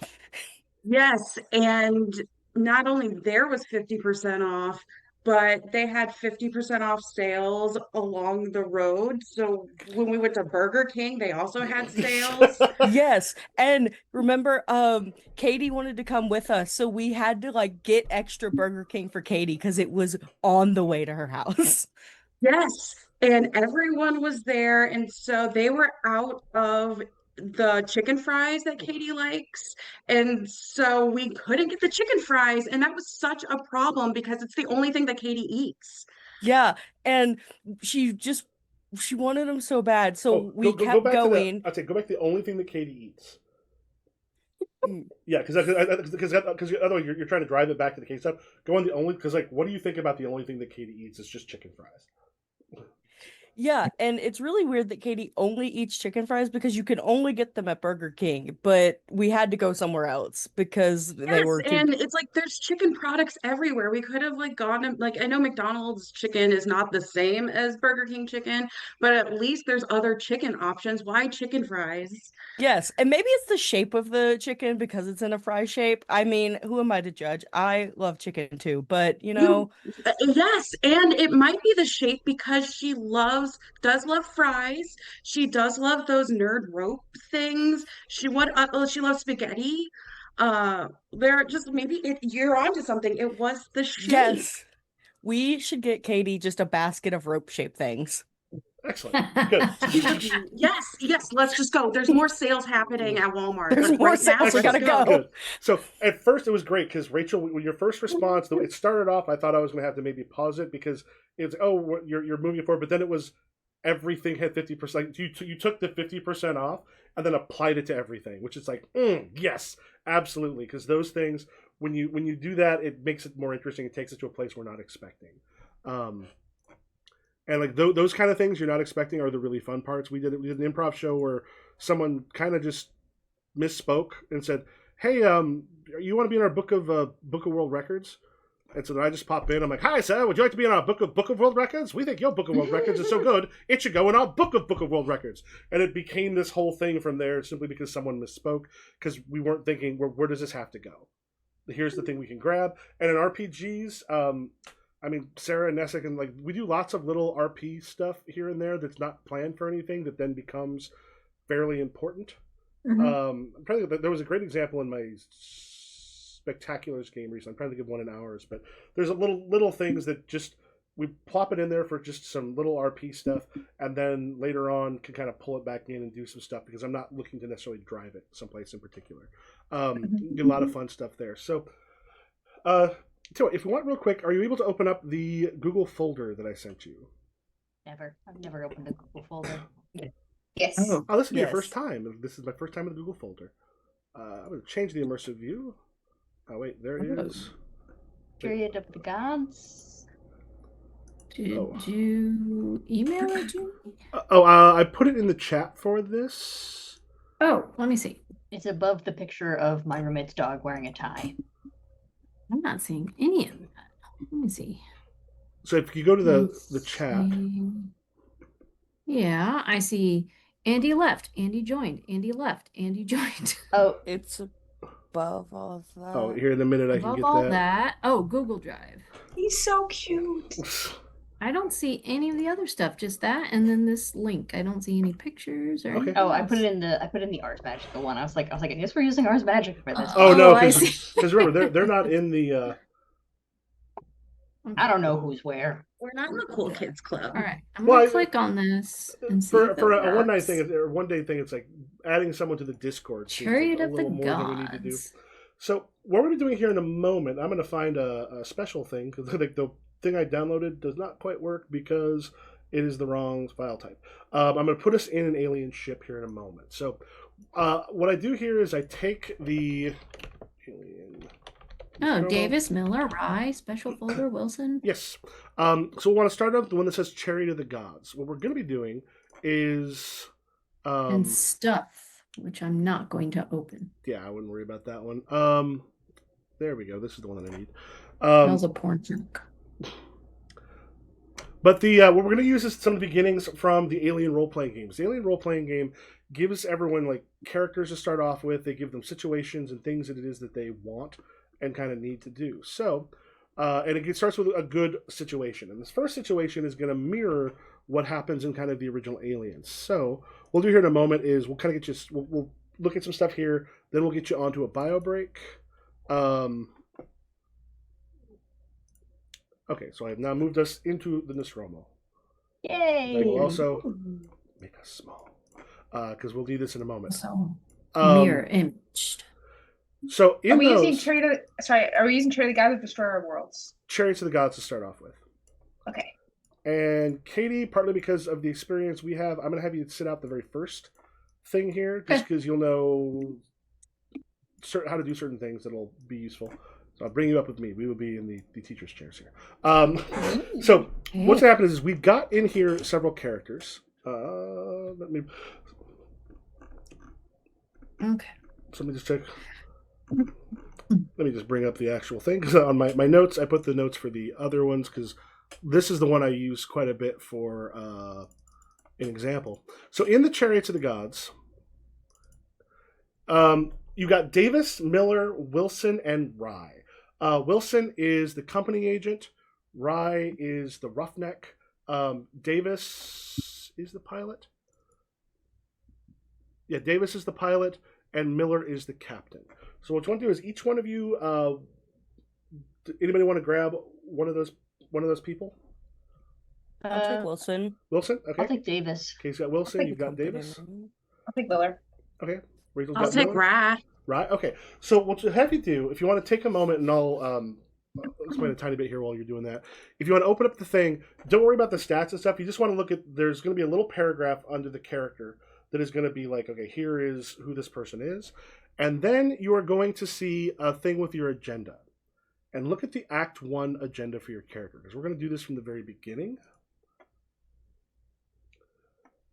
Yes, and not only there was 50% off, but they had 50% off sales along the road. So when we went to Burger King, they also had sales. Yes. And remember, Katie wanted to come with us, so we had to like get extra Burger King for Katie because it was on the way to her house. Yes, and everyone was there, and so they were out of the chicken fries that Katie likes, and so we couldn't get the chicken fries, and that was such a problem because it's the only thing that Katie eats. Yeah, and she wanted them so bad, so Oh, we go kept back to the. going. I'd say go back to the only thing that Katie eats. Mm. Yeah, because otherwise you're trying to drive it back to the Katie stuff. Go on the only because like what do you think about the only thing that Katie eats is just chicken fries? Yeah, and it's really weird that Katie only eats chicken fries because you can only get them at Burger King, but we had to go somewhere else because they Yes, were too. and it's like there's chicken products everywhere. We could have like gone to like I know McDonald's chicken is not the same as Burger King chicken, but at least there's other chicken options. Why chicken fries? Yes, and maybe it's the shape of the chicken because it's in a fry shape. I mean, who am I to judge? I love chicken too, but You yes, and it might be the shape because does love fries. She does love those nerd rope things. She loves spaghetti. They're just you're onto something. It was the shape. yes, we should get Katie just a basket of rope-shaped things. Excellent, good. Yes, yes, let's just go. There's more sales happening at Walmart. There's more Right now, sales. We let's gotta go. Good. So at first it was great because Rachel, when your first response, though it started off, I thought I was going to have to maybe pause it because it's you're moving forward, but then it was everything had 50%. You took the 50% off and then applied it to everything, which is like yes, absolutely, because those things when you do that, it makes it more interesting. It takes it to a place we're not expecting. And like those kind of things you're not expecting are the really fun parts. We did an improv show where someone kind of just misspoke and said, "Hey, you want to be in our book of World Records?" And so then I just pop in. I'm like, "Hi, sir. Would you like to be in our book of World Records? We think your book of World Records is so good, it should go in our book of World Records." And it became this whole thing from there, simply because someone misspoke, because we weren't thinking, where does this have to go? Here's the thing we can grab. And in RPGs, I mean, Sarah and Nessa can we do lots of little RP stuff here and there that's not planned for anything that then becomes fairly important. Mm-hmm. There was a great example in my Spectaculars game recently. I'm trying to give one in ours, but there's a little things that just we plop it in there for just some little RP stuff, and then later on can kind of pull it back in and do some stuff because I'm not looking to necessarily drive it someplace in particular. Get a lot of fun stuff there. So, so if you want real quick, are you able to open up the Google folder that I sent you? Never. I've never opened a Google folder. Yes. Oh, this will be your Yes. first time. This is my first time in the Google folder. I'm going to change the immersive view. Oh, wait, there it is. Period of the gods. Did you email it to me? I put it in the chat for this. Oh, let me see. It's above the picture of my roommate's dog wearing a tie. I'm not seeing any of that. Let me see. So if you go to Let's the chat. see. Yeah, I see Andy left, Andy joined, Andy left, Andy joined. Oh, It's above all of that. Oh, here in a minute I can Above get all that. that. Oh, Google Drive. He's so cute. I don't see any of the other stuff, just that, and then this link. I don't see any pictures or Okay. anything I else. put it in the Ars Magica one. I was like, I guess we're using Ars Magica for this. Oh no, I see. because remember they're not in the. I don't know who's where. We're not in the cool kids club. All right, I'm Well, gonna click on this and see for if for it a one night works. thing or one day thing. It's like adding someone to the Discord seems Chariot like a of the little more than we need to do. Gods. So what we're doing here in a moment, I'm going to find a special thing because like the thing I downloaded does not quite work because it is the wrong file type. I'm going to put us in an alien ship here in a moment. So what I do here is I take the alien. Oh, Davis, Miller, Rye, Special Folder, Wilson. Yes. So we want to start out with the one that says Chariot of the Gods. What we're going to be doing is And stuff, which I'm not going to open. yeah, I wouldn't worry about that one. There we go. This is the one that I need. Smells a porn junk. But the what we're going to use is some of the beginnings from the Alien role-playing games. The Alien role-playing game gives everyone like characters to start off with. They give them situations and things that it is that they want and kind of need to do. So And it starts with a good situation. And this first situation is going to mirror what happens in kind of the original Aliens. So what we'll do here in a moment is we'll kind of get you. We'll look at some stuff here. Then we'll get you onto a bio break. Okay, so I have now moved us into the Nostromo. Yay! I will also make us small because we'll do this in a moment. So mirror imaged. So in are we those, using Chariots of the Gods or Destroyer of Worlds? Chariots of the Gods to start off with. Okay. And Katie, partly because of the experience we have, I'm going to have you sit out the very first thing here, just because you'll know how to do certain things that'll be useful. So I'll bring you up with me. We will be in the teacher's chairs here. So what's happened is we've got in here several characters. Let me just check. Let me just bring up the actual thing, because on my notes, I put the notes for the other ones, because this is the one I use quite a bit for an example. So in the Chariots of the Gods, you got Davis, Miller, Wilson, and Rye. Wilson is the company agent. Rye is the roughneck. Davis is the pilot. Yeah, Davis is the pilot, and Miller is the captain. So what you want to do is each one of you. Anybody want to grab one of those people? I'll take Wilson. Wilson, okay. I'll take Davis. Okay, so you got Wilson. You've got Davis. I'll take Miller. Okay. Rachel's I'll got take Miller. Rye. Right. Okay. So what you have to do, if you want to take a moment, and I'll explain a tiny bit here while you're doing that. If you want to open up the thing, don't worry about the stats and stuff. You just want to look at. There's going to be a little paragraph under the character that is going to be like, okay, here is who this person is, and then you are going to see a thing with your agenda, and look at the Act 1 agenda for your character, because we're going to do this from the very beginning.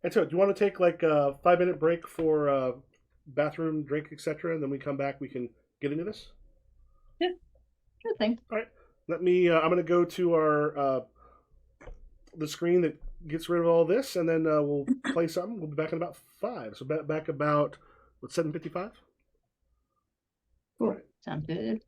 And so, do you want to take like a 5-minute break for bathroom, drink, etc., and then we come back, we can get into this? Yeah, sure thing. All right. Let me. I'm going to go to our the screen that gets rid of all this, and then we'll play something. We'll be back in about 5. So back about 7:55. Cool. Right. Sounds good.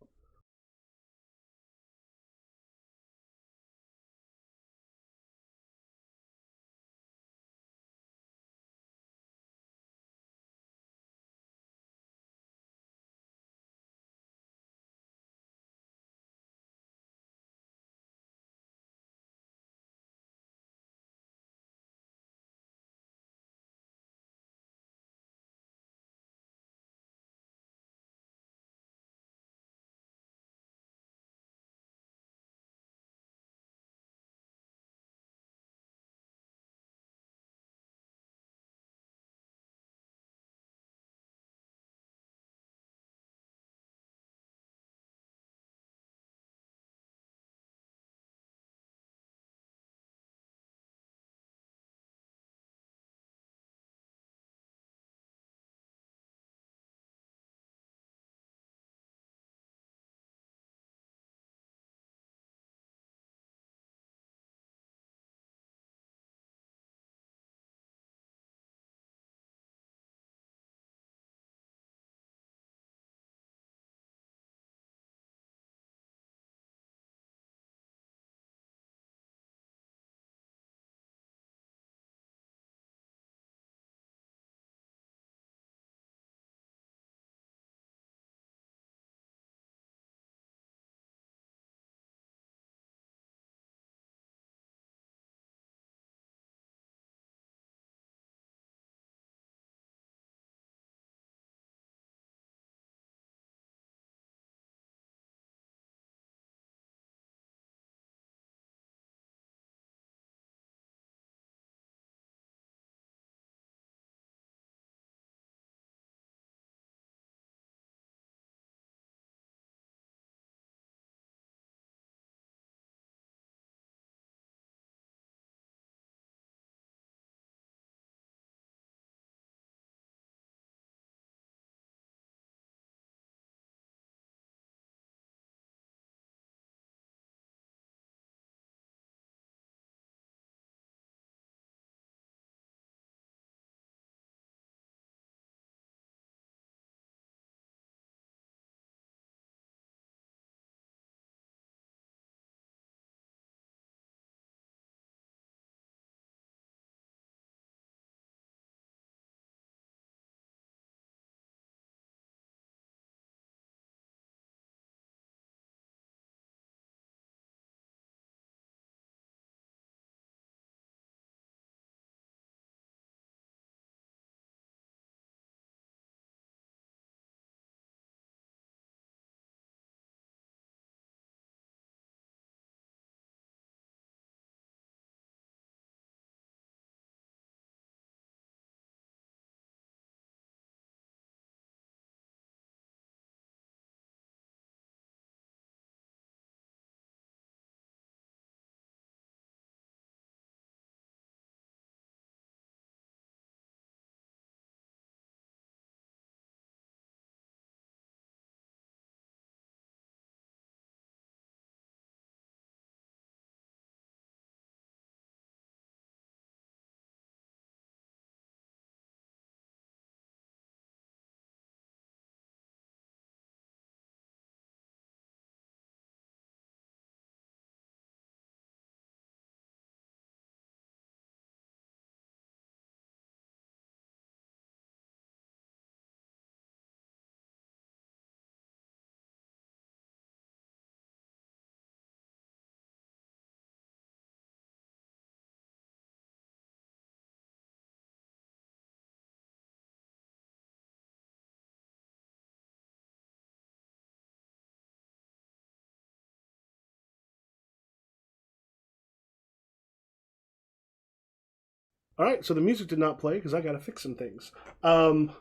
All right, so the music did not play because I got to fix some things. Real,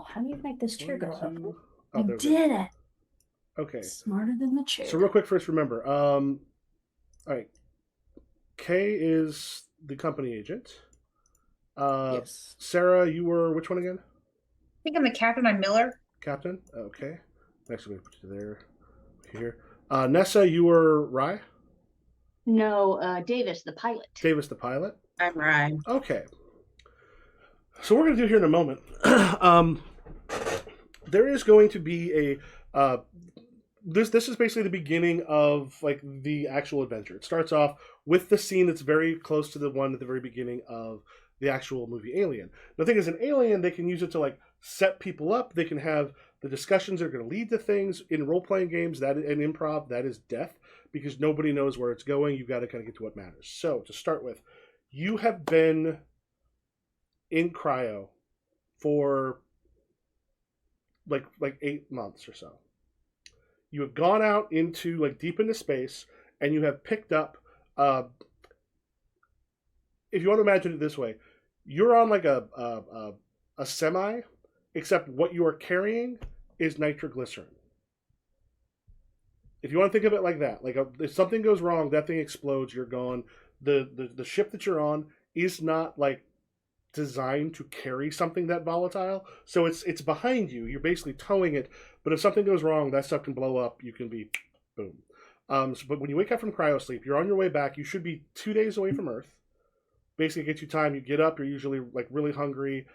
how do you make this chair go up? Oh, you did it. Okay. Smarter than the chair. So real quick, first remember. All right. Kay is the company agent. Yes. Sarah, you were which one again? I think I'm the captain. I'm Miller. Captain. Okay. Next, we're going to put you there. Here. Nessa, you were Rye. No, Davis, the pilot. Davis, the pilot. I'm Ryan. Okay. So we're going to do here in a moment. There is going to be a this is basically the beginning of like the actual adventure. It starts off with the scene that's very close to the one at the very beginning of the actual movie Alien. The thing is, in Alien, they can use it to like set people up. They can have the discussions that are going to lead to things. In role-playing games, that in improv, that is death because nobody knows where it's going. You've got to kind of get to what matters. So to start with, you have been in cryo for like 8 months or so. You have gone out into like deep into space, and you have picked up. If you want to imagine it this way, you're on like a semi, except what you are carrying is nitroglycerin. If you want to think of it like that, like if something goes wrong, that thing explodes, you're gone. The ship that you're on is not like designed to carry something that volatile, so it's behind you. You're basically towing it, but if something goes wrong, that stuff can blow up. You can be boom. But when you wake up from cryosleep, you're on your way back. You should be 2 days away from Earth. Basically, it gets you time. You get up. You're usually like really hungry,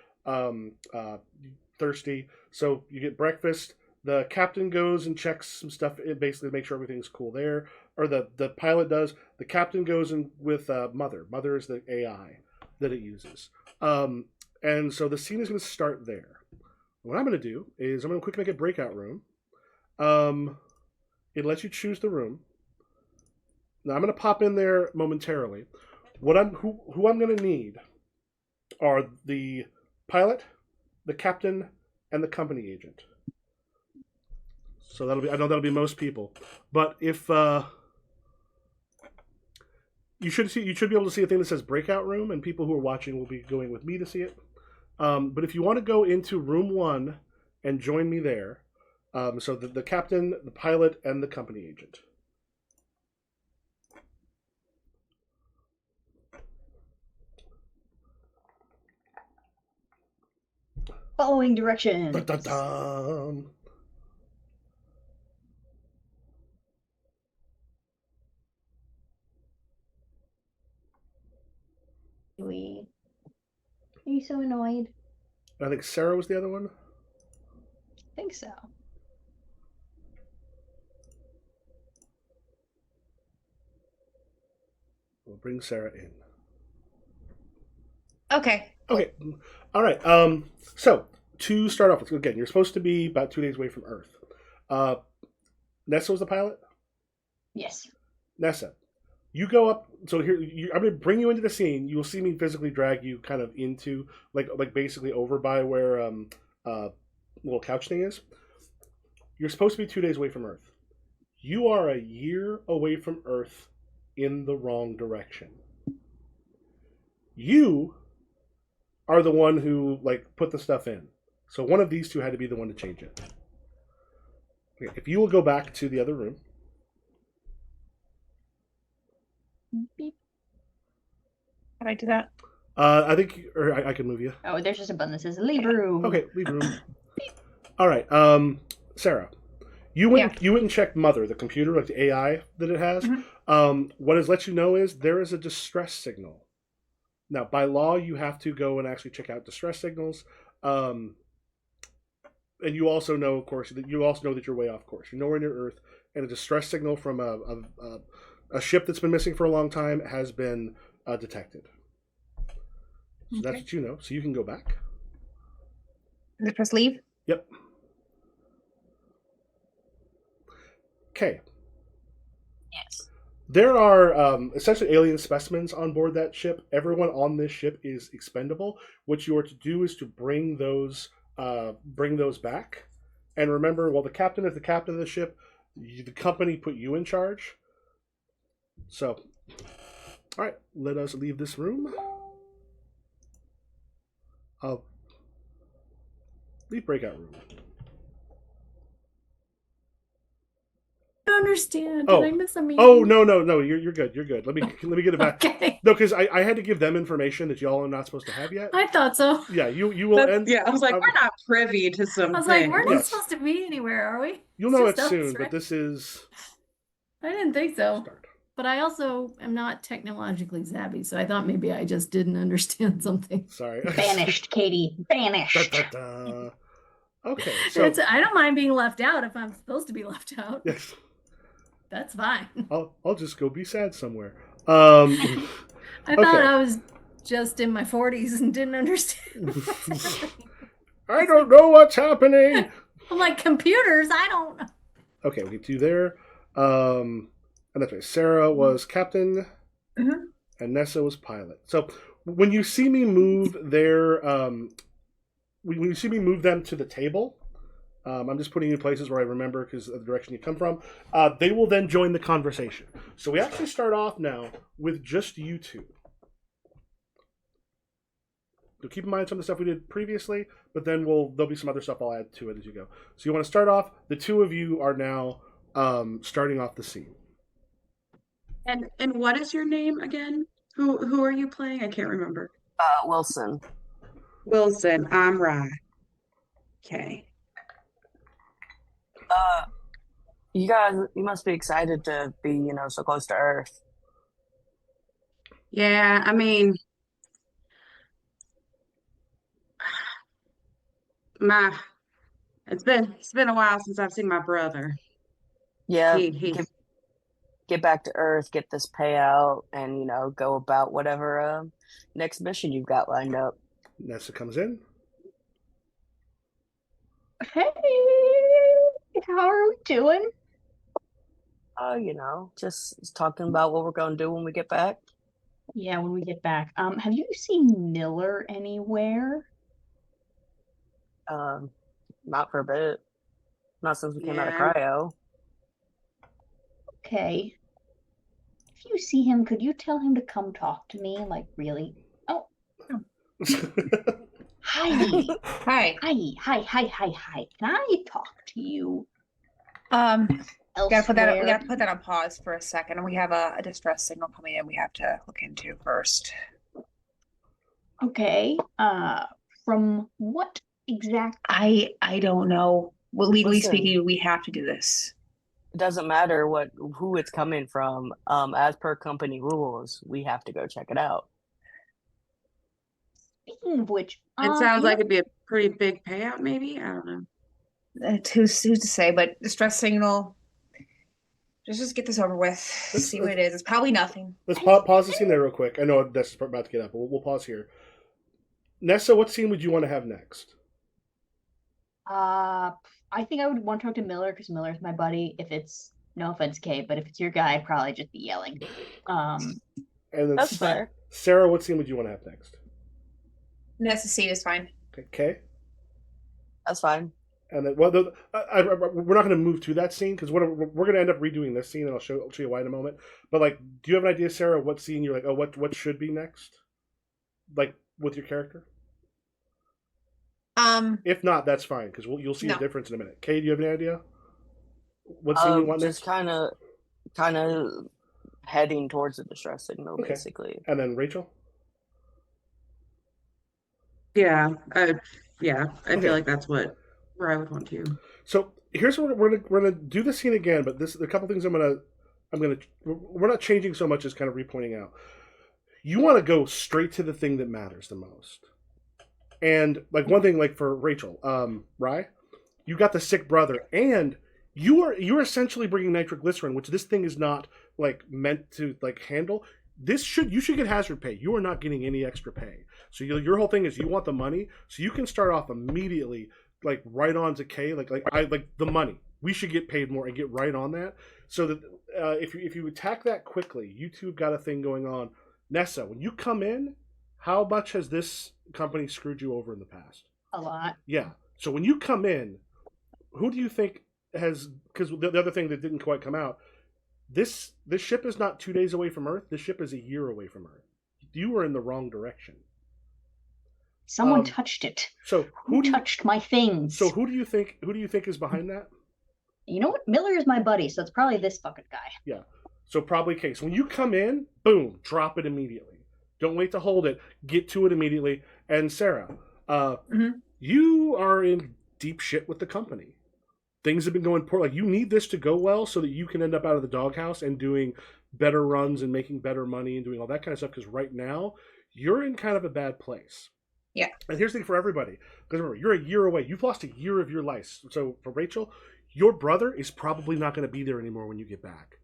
thirsty. So you get breakfast. The captain goes and checks some stuff, basically to make sure everything's cool there. Or the pilot does. The captain goes in with Mother. Mother is the AI that it uses. And so the scene is going to start there. What I'm going to do is I'm going to quickly make a breakout room. It lets you choose the room. Now I'm going to pop in there momentarily. Who I'm going to need are the pilot, the captain, and the company agent. So I know that'll be most people. But if you should be able to see a thing that says breakout room, and people who are watching will be going with me to see it. But if you want to go into room 1 and join me there, so the captain, the pilot, and the company agent. Following directions. Dun, dun, dun. Are you so annoyed? I think Sarah was the other one. I think so. We'll bring Sarah in. Okay. Okay. All right. So to start off with, again, you're supposed to be about 2 days away from Earth. Nessa was the pilot? Yes. Nessa, you go up. So here, I'm going to bring you into the scene. You will see me physically drag you kind of into, like basically over by where little couch thing is. You're supposed to be 2 days away from Earth. You are a year away from Earth in the wrong direction. You are the one who like put the stuff in. So one of these two had to be the one to change it. Okay, if you will go back to the other room. Beep. How do I do that? I think, or I can move you. Oh, there's just a button that says leave room. Okay, leave room. All right, Sarah, you went and checked Mother, the computer, like the AI that it has. Mm-hmm. What it lets you know is there is a distress signal. Now, by law, you have to go and actually check out distress signals. And you also know, of course, that you're way off course. You're nowhere near Earth, and a distress signal from a ship that's been missing for a long time has been detected. So that's what you know. So you can go back. Does it press leave? Yep. Okay. Yes. There are essentially alien specimens on board that ship. Everyone on this ship is expendable. What you are to do is to bring those back. And remember, while the captain is the captain of the ship, the company put you in charge. So All right, let us leave this room. Leave breakout room. I don't understand. Did I miss a meeting? Oh no, you're good. You're good. Let me get it back. Okay. No, because I had to give them information that y'all are not supposed to have yet. I thought so. Yeah, you will end. Yeah, I was like, we're not privy to some. I was like, we're not Yes. supposed to be anywhere, are we? You'll know it just us, soon, right? but this is. I didn't think so. Start. But I also am not technologically savvy, so I thought maybe I just didn't understand something. Sorry. Banished, Katie. Banished. Da, da, da. Okay, so I don't mind being left out if I'm supposed to be left out. yes, That's fine. I'll just go be sad somewhere. I thought okay. I was just in my 40s and didn't understand. I don't know what's happening. I'm like, computers, I don't know. Okay, we get you there. And that's right. Sarah was captain, and Nessa was pilot. So when you see me move their, when you see me move them to the table, I'm just putting you in places where I remember because of the direction you come from. They will then join the conversation. So we actually start off now with just you two. So keep in mind some of the stuff we did previously, but then there'll be some other stuff I'll add to it as you go. So you want to start off. The two of you are now starting off the scene. And what is your name again? Who are you playing? I can't remember. Wilson. Wilson. I'm Rye. Okay. You guys, you must be excited to be, so close to Earth. Yeah, I mean, it's been a while since I've seen my brother. Yeah, He's get back to Earth, get this payout, and go about whatever next mission you've got lined up. Nessa comes in. Hey, how are we doing? Just talking about what we're going to do when we get back. Yeah, when we get back. Have you seen Miller anywhere? Not for a bit. Not since we came out of Yeah. cryo. Okay. If you see him, could you tell him to come talk to me? Like, really? Oh. Hi. Hi. Hi. Can I talk to you? We gotta put Elsewhere? that on pause for a second, and we have a distress signal coming in. We have to look into first. Okay. From what exact? I don't know. Well, legally Listen. speaking, we have to do this. It doesn't matter who it's coming from. As per company rules, we have to go check it out. Speaking of which, it sounds like it'd be a pretty big payout, maybe. I don't know. Who's to say? But distress signal. Just get this over with. See what it is. It's probably nothing. Let's pause the scene there real quick. I know Nessa's about to get up, but we'll pause here. Nessa, what scene would you want to have next? I think I would want to talk to Miller because Miller's my buddy. If it's no offense, Kay, but if it's your guy, I'd probably just be yelling. And then That's fair. Sarah, what scene would you want to have next? Nessa scene is fine. Okay, Kay? That's fine. And then, we're not going to move to that scene because we're going to end up redoing this scene, and I'll show you why in a moment. But do you have an idea, Sarah, what scene you're like, oh, what should be next, with your character? If not, that's fine because you'll see the difference in a minute. Kay, do you have any idea? What scene you want next? Just kind of heading towards the distress signal, basically. And then Rachel. Yeah, I feel like that's where I would want to. So here's what we're gonna do the scene again, but a couple things we're not changing so much as kind of repointing out. You want to go straight to the thing that matters the most, and one thing for Rachel, Rye, you got the sick brother, and you're essentially bringing nitroglycerin, which this thing is not meant to handle. You should get hazard pay. You are not getting any extra pay. So your whole thing is you want the money, so you can start off immediately right on to K. The money. We should get paid more and get right on that. So that if you attack that quickly, you two have got a thing going on. Nessa, when you come in, how much has this company screwed you over in the past? A lot. Yeah. So when you come in, who do you think has? Because the other thing that didn't quite come out. This ship is not 2 days away from Earth. This ship is a year away from Earth. You were in the wrong direction. Someone touched it. So who touched my things? So who do you think is behind that? You know what? Miller is my buddy, so it's probably this fucking guy. Yeah. So probably Case. When you come in, boom, drop it immediately. Don't wait to hold it. Get to it immediately. And Sarah, you are in deep shit with the company. Things have been going poor. Like, you need this to go well so that you can end up out of the doghouse and doing better runs and making better money and doing all that kind of stuff. Because right now, you're in kind of a bad place. Yeah. And here's the thing for everybody. Because remember, you're a year away. You've lost a year of your life. So for Rachel, your brother is probably not going to be there anymore when you get back.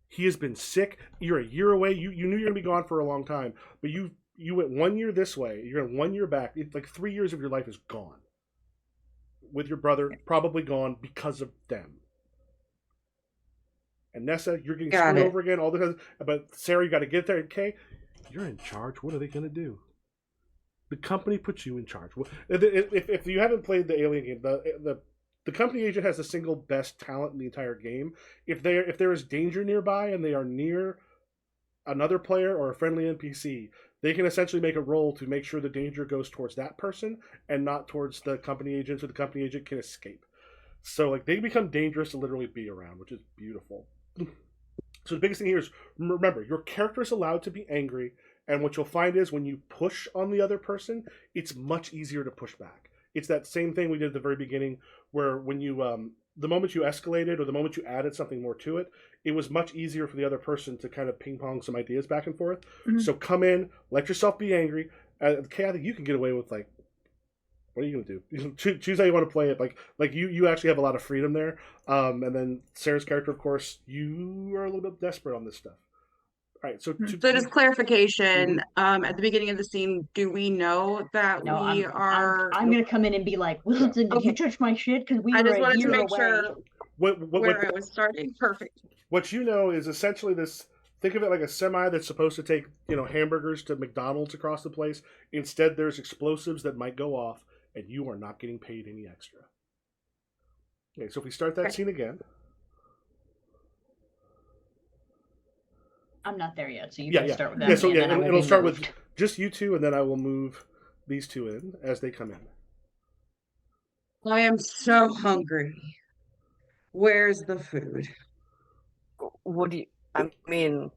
He has been sick. You're a year away. You knew you were going to be gone for a long time. But you went 1 year this way. You're going 1 year back. It's like 3 years of your life is gone. With your brother, probably gone because of them. And Nessa, you're getting screwed over again. All the but Sarah, you got to get there. Okay, you're in charge. What are they going to do? The company puts you in charge. If you haven't played the Alien game, the company agent has the single best talent in the entire game. If there is danger nearby and they are near another player or a friendly NPC, they can essentially make a roll to make sure the danger goes towards that person and not towards the company agent, so the company agent can escape. So like they become dangerous to literally be around, which is beautiful. So the biggest thing here is, remember, your character is allowed to be angry, and what you'll find is when you push on the other person, it's much easier to push back. It's that same thing we did at the very beginning, where when you the moment you escalated or the moment you added something more to it, it was much easier for the other person to kind of ping pong some ideas back and forth. Mm-hmm. So come in, let yourself be angry. Okay, I think you can get away with, like, what are you going to do? Choose how you want to play it. Like you actually have a lot of freedom there. And then Sarah's character, of course, you are a little bit desperate on this stuff. All right, so just clarification, at the beginning of the scene, do we know that I'm going to come in and be like, Wilson, did you touch my shit? Because we were a year away. I just wanted to make sure where I was starting. Perfect. What you know is essentially this, think of it like a semi that's supposed to take, hamburgers to McDonald's across the place. Instead, there's explosives that might go off, and you are not getting paid any extra. Okay, so if we start that scene again. I'm not there yet, so you can start with that. It'll start with just you two, and then I will move these two in as they come in. I am so hungry. Where's the food? What do you? I mean,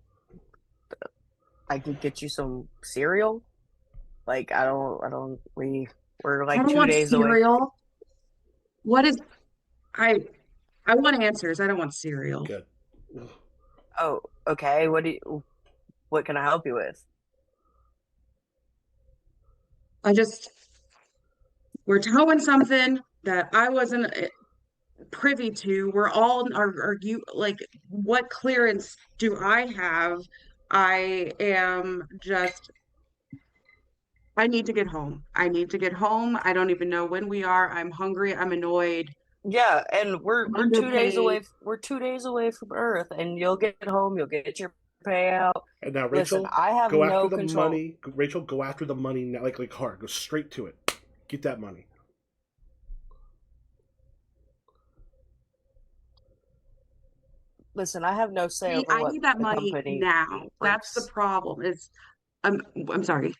I could get you some cereal. Like we're like 2 days cereal. Away. What is? I want answers. I don't want cereal. Good. Oh, okay. What can I help you with? We're towing something that I wasn't privy to. We're all, are you, like, what clearance do I have? I need to get home. I don't even know when we are. I'm hungry. I'm annoyed. Yeah, and we're 2 days away. We're 2 days away from Earth, and you'll get home. You'll get your payout. And now, Rachel, listen, I have no control. Money. Rachel, go after the money now, like hard. Go straight to it. Get that money. Listen, I have no say over I what need that the money now. That's the problem. I'm sorry.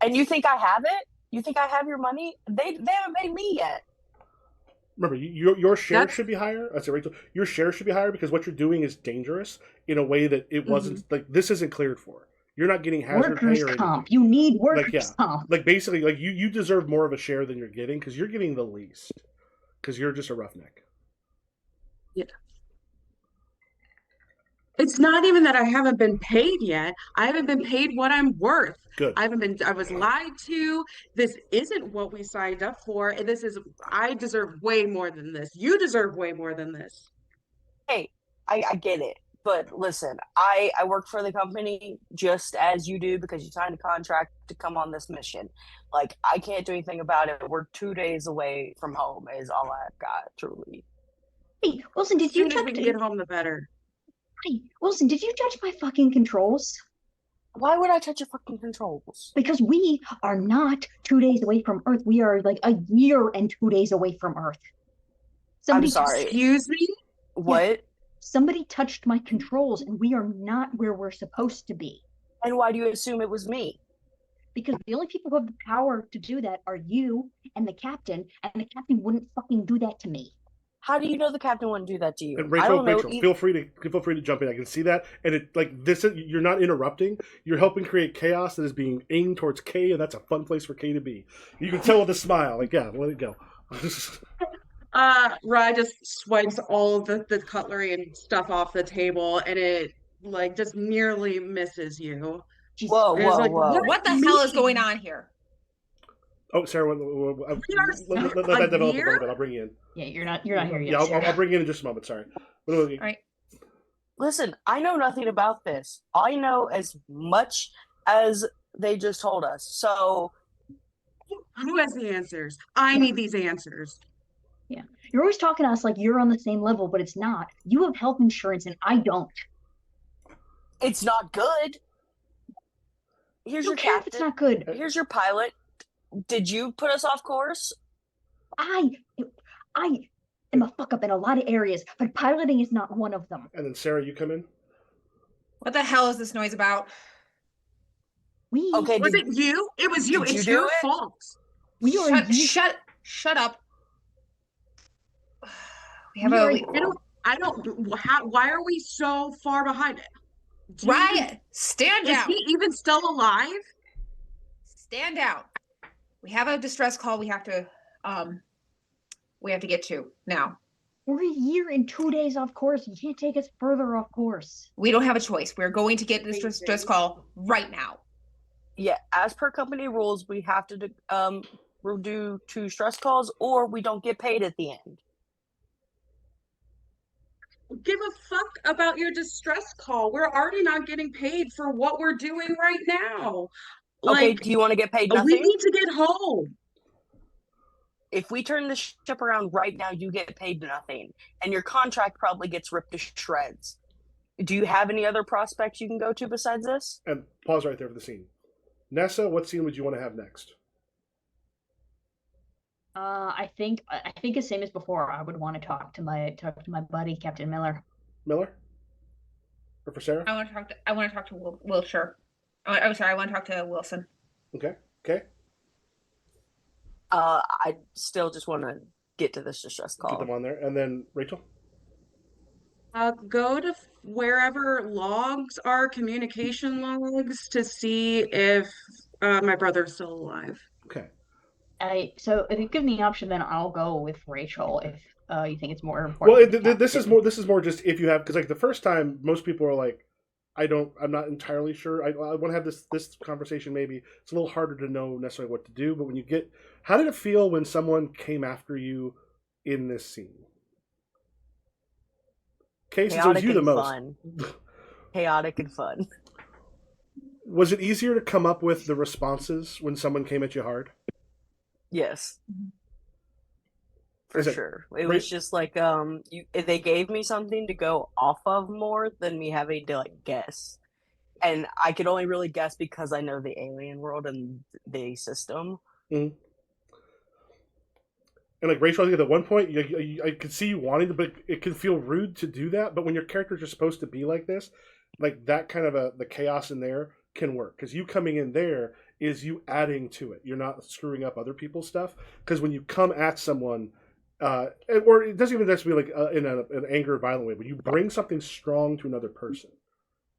And you think I have it? You think I have your money? They haven't paid me yet. Remember, your share should be higher. I say, Rachel, your share should be higher because what you're doing is dangerous in a way that it wasn't. Like, this isn't cleared for. You're not getting hazard pay or comp. You need workers' comp. Like, basically, like you deserve more of a share than you're getting because you're getting the least because you're just a roughneck. Yeah. It's not even that I haven't been paid yet. I haven't been paid what I'm worth. Good. I was lied to. This isn't what we signed up for. I deserve way more than this. You deserve way more than this. Hey, I get it. But listen, I work for the company just as you do because you signed a contract to come on this mission. Like, I can't do anything about it. We're 2 days away from home is all I've got, truly. Hey, Wilson, did you check? We get home, the better. Hey, Wilson, did you touch my fucking controls? Why would I touch your fucking controls? Because we are not 2 days away from Earth. We are like a year and 2 days away from Earth. I'm sorry. Excuse me? What? Yeah. Somebody touched my controls and we are not where we're supposed to be. And why do you assume it was me? Because the only people who have the power to do that are you and the captain wouldn't fucking do that to me. How do you know the captain wouldn't do that to you? And Rachel, feel free to jump in. I can see that, and it like this. You're not interrupting. You're helping create chaos that is being aimed towards K, and that's a fun place for K to be. You can tell with a smile, like yeah, let it go. Rye just swipes all of the cutlery and stuff off the table, and it like just nearly misses you. Whoa, whoa, like, whoa! What the hell is going on here? Oh, Sarah, let that develop a little bit. I'll bring you in. Yeah, you're not here yet. Yeah, I'll bring you in just a moment. Sorry. All right. Listen, I know nothing about this. I know as much as they just told us. So, who has the answers? I need these answers. Yeah, you're always talking to us like you're on the same level, but it's not. You have health insurance and I don't. it's not good. Here's your captain. captain. It's not good. Here's your pilot. Did you put us off course? I am a fuck up in a lot of areas, but piloting is not one of them. And then Sarah, you come in. What the hell is this noise about? Okay. Was it you? It was you. It's your fault. Shut up. We have Why are we so far behind it? Riot, stand down. Is he even still alive? Stand down. We have a distress call we have to get to now. We're a year and 2 days off course. You can't take us further off course. We don't have a choice. We're going to get this distress call right now. Yeah, as per company rules, we have to do 2 stress calls or we don't get paid at the end. Give a fuck about your distress call. We're already not getting paid for what we're doing right now. Okay, Like, do you want to get paid nothing? we need to get home. If we turn the ship around right now, you get paid nothing. And your contract probably gets ripped to shreds. Do you have any other prospects you can go to besides this? And pause right there for the scene. Nessa, what scene would you want to have next? I think the same as before. I would want to talk to my buddy Captain Miller. Miller? Or for Sarah? I want to talk to Wilshire. I want to talk to Wilson. Okay. I still just want to get to this distress call. Get them on there. And then Rachel? Go to wherever logs are, communication logs, to see if my brother's still alive. Okay. So if you give me the option, then I'll go with Rachel if you think it's more important. Well, this is more just if you have, because like the first time, most people are like, I'm not entirely sure. I want to have this conversation. Maybe it's a little harder to know necessarily what to do. But when you get, how did it feel when someone came after you in this scene? Case it was you the most. Fun. Chaotic and fun. Was it easier to come up with the responses when someone came at you hard? Yes. For sure. It was just like they gave me something to go off of more than me having to like guess. And I could only really guess because I know the alien world and the system. Mm-hmm. And like Rachel, I think at one point I could see you wanting to, but it can feel rude to do that. But when your characters are supposed to be like this, like that kind of the chaos in there can work, because you coming in there is you adding to it. You're not screwing up other people's stuff, because when you come at someone, or it doesn't even necessarily be like in an anger or violent way, but you bring something strong to another person,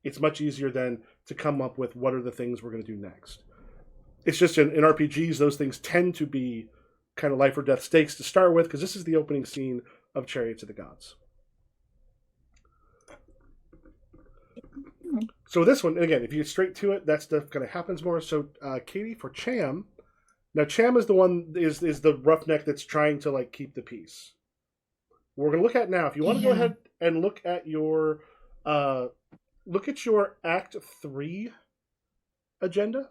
it's much easier than to come up with what are the things we're going to do next. It's just in RPGs, those things tend to be kind of life or death stakes to start with, because this is the opening scene of Chariots of the Gods. So this one, again, if you get straight to it, that stuff kind of happens more. So Katie, for Cham, now Cham is the one is the roughneck that's trying to like keep the peace. We're going to look at now. If you want to go ahead and look at your Act 3 agenda.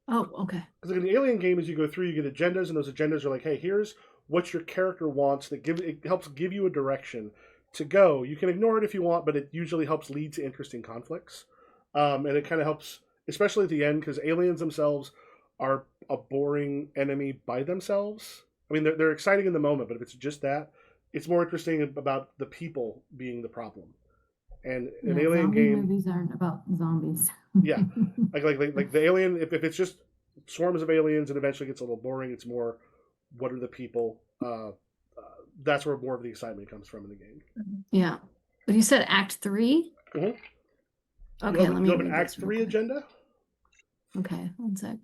Oh, okay. Because in the Alien game, as you go through, you get agendas, and those agendas are like, hey, here's what your character wants. It helps give you a direction to go. You can ignore it if you want, but it usually helps lead to interesting conflicts. And it kind of helps, especially at the end, because aliens themselves are a boring enemy by themselves. I mean, they're exciting in the moment, but if it's just that, it's more interesting about the people being the problem. And an Yeah, alien zombie game movies aren't about zombies. Yeah, like the alien. If it's just swarms of aliens, it eventually gets a little boring. It's more, what are the people? That's where more of the excitement comes from in the game. Yeah, but you said Act 3. Mm-hmm. Okay, let me you have read an Act this real 3 quick. agenda. Okay, one sec.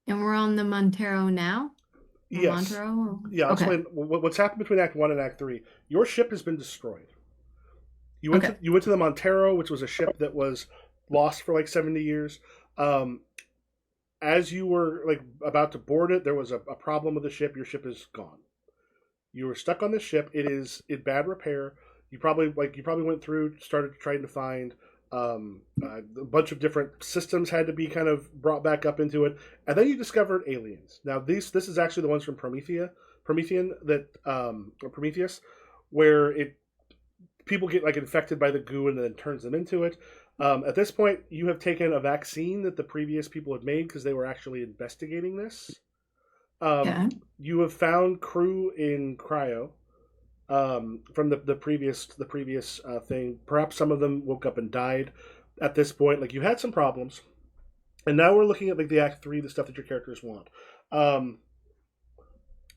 And we're on the Montero now? Or Yes. Montero? Or... Yeah, I'll okay. explain what's happened between Act 1 and Act 3. Your ship has been destroyed. You went to the Montero, which was a ship that was lost for like 70 years. As you were like about to board it, there was a problem with the ship. Your ship is gone. You were stuck on this ship. It is in bad repair. You probably went through, started trying to find a bunch of different systems had to be kind of brought back up into it, and then you discovered aliens. Now this is actually the ones from Prometheus, where people get like infected by the goo and then it turns them into it. At this point, you have taken a vaccine that the previous people had made because they were actually investigating this. You have found crew in cryo from the previous thing. Perhaps some of them woke up and died at this point. Like, you had some problems, and now we're looking at like the Act 3, the stuff that your characters want.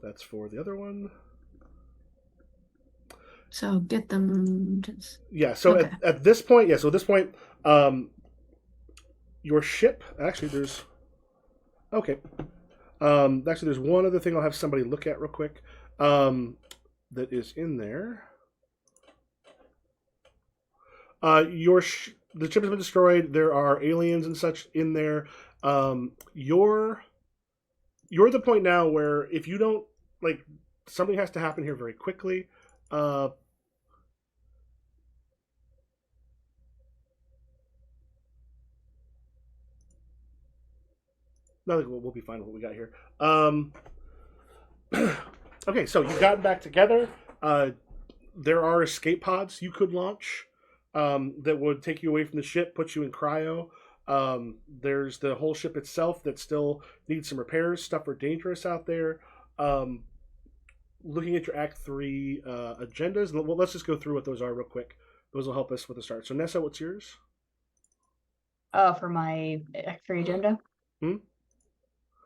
That's for the other one. So get them. Yeah. So okay. at this point, your ship actually there's there's one other thing I'll have somebody look at real quick. That is in there. The ship has been destroyed. There are aliens and such in there. You're at the point now where if you don't like, something has to happen here very quickly. No, we'll be fine with what we got here. Okay, so you've gotten back together. There are escape pods you could launch that would take you away from the ship, put you in cryo. There's the whole ship itself that still needs some repairs. Stuff are dangerous out there. Looking at your Act 3 agendas, well, let's just go through what those are real quick. Those will help us with the start. So, Nessa, what's yours? For my Act 3 agenda? Hmm?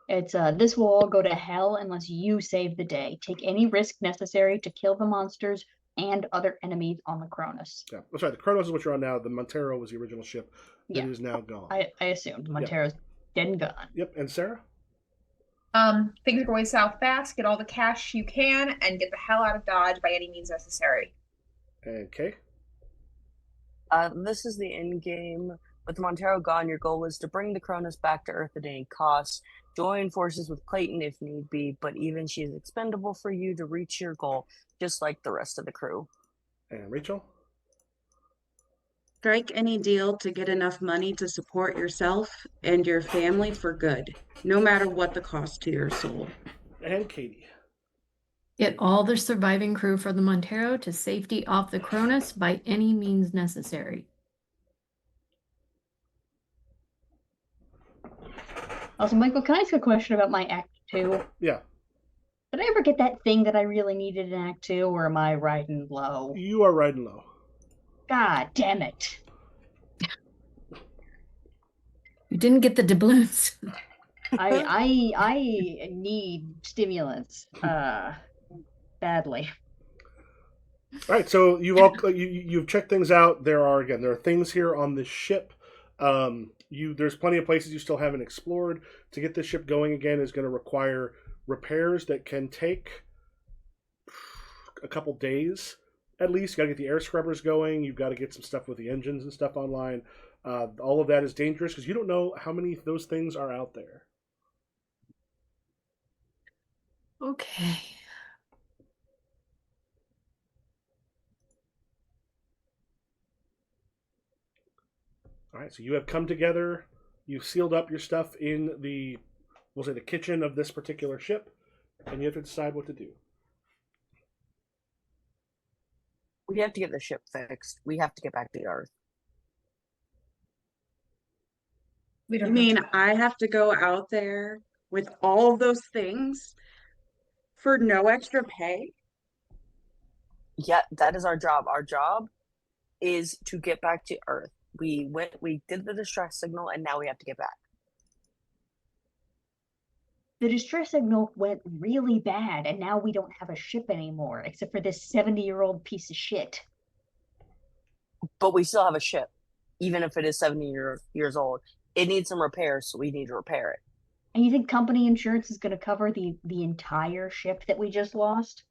It's this will all go to hell unless you save the day. Take any risk necessary to kill the monsters and other enemies on the Cronus. Yeah, that's right. The Kronos is what you're on now. The Montero was the original ship that is now gone. I assumed Montero's dead and gone. Yep. And Sarah? Things are going south fast. Get all the cash you can and get the hell out of Dodge by any means necessary. And Kay? This is the end game. With Montero gone, your goal is to bring the Cronus back to Earth at any cost. Join forces with Clayton if need be, but even she is expendable for you to reach your goal, just like the rest of the crew. And Rachel? Strike any deal to get enough money to support yourself and your family for good, no matter what the cost to your soul. And Katie? Get all the surviving crew for the Montero to safety off the Cronus by any means necessary. Also, Michael, can I ask a question about my Act 2? Yeah. Did I ever get that thing that I really needed in Act 2, or am I riding low? You are riding low. God damn it. You didn't get the doubloons. I need stimulants badly. All right, so you've checked things out. There are things here on this ship. There's plenty of places you still haven't explored. To get this ship going again is going to require repairs that can take a couple days at least. You got to get the air scrubbers going. You've got to get some stuff with the engines and stuff online. All of that is dangerous because you don't know how many of those things are out there. Okay. All right, so you have come together. You've sealed up your stuff in the kitchen of this particular ship, and you have to decide what to do. We have to get the ship fixed. We have to get back to the Earth. You mean I have to go out there with all of those things for no extra pay? Yeah, that is our job. Our job is to get back to Earth. We did the distress signal, and now we have to get back. The distress signal went really bad, and now we don't have a ship anymore, except for this 70-year-old piece of shit. But we still have a ship, even if it is 70 years old. It needs some repairs, so we need to repair it. And you think company insurance is going to cover the entire ship that we just lost?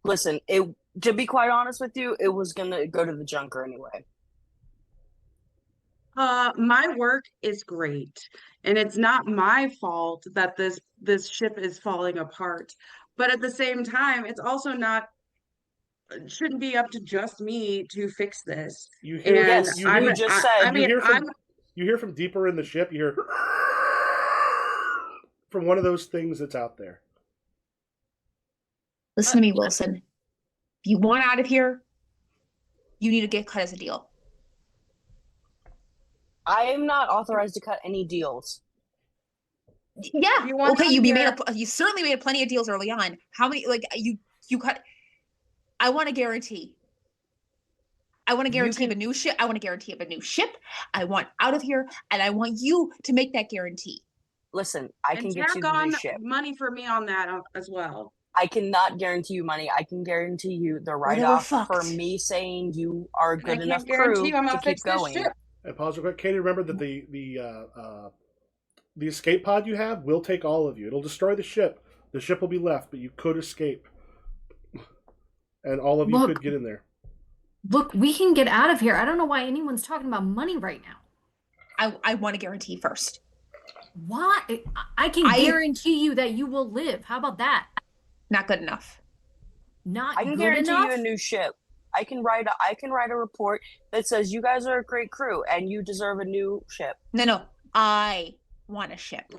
Listen, to be quite honest with you, it was gonna go to the junker anyway. My work is great, and it's not my fault that this ship is falling apart. But at the same time, it's also not shouldn't be up to just me to fix this. You hear, And yes, I'm, you just said. I mean, you hear from deeper in the ship. You hear from one of those things that's out there. Listen to me, Wilson. If you want out of here, you need to get cut as a deal. I am not authorized to cut any deals. Yeah. Okay. You You certainly made plenty of deals early on. How many? Like you cut. I want a guarantee. I want a guarantee of a new ship. I want a guarantee of a new ship. I want out of here, and I want you to make that guarantee. Listen, I can get you the new ship. Money for me on that as well. I cannot guarantee you money. I can guarantee you the write-off for me saying you are a good enough crew to keep going. And pause real quick. Katie, remember that the escape pod you have will take all of you. It'll destroy the ship. The ship will be left, but you could escape. And all of you could get in there. Look, we can get out of here. I don't know why anyone's talking about money right now. I want a guarantee first. Why? I can guarantee you that you will live. How about that? Not good enough. Not I can good guarantee enough? you a new ship. I can write a report that says you guys are a great crew and you deserve a new ship. No. I want a ship.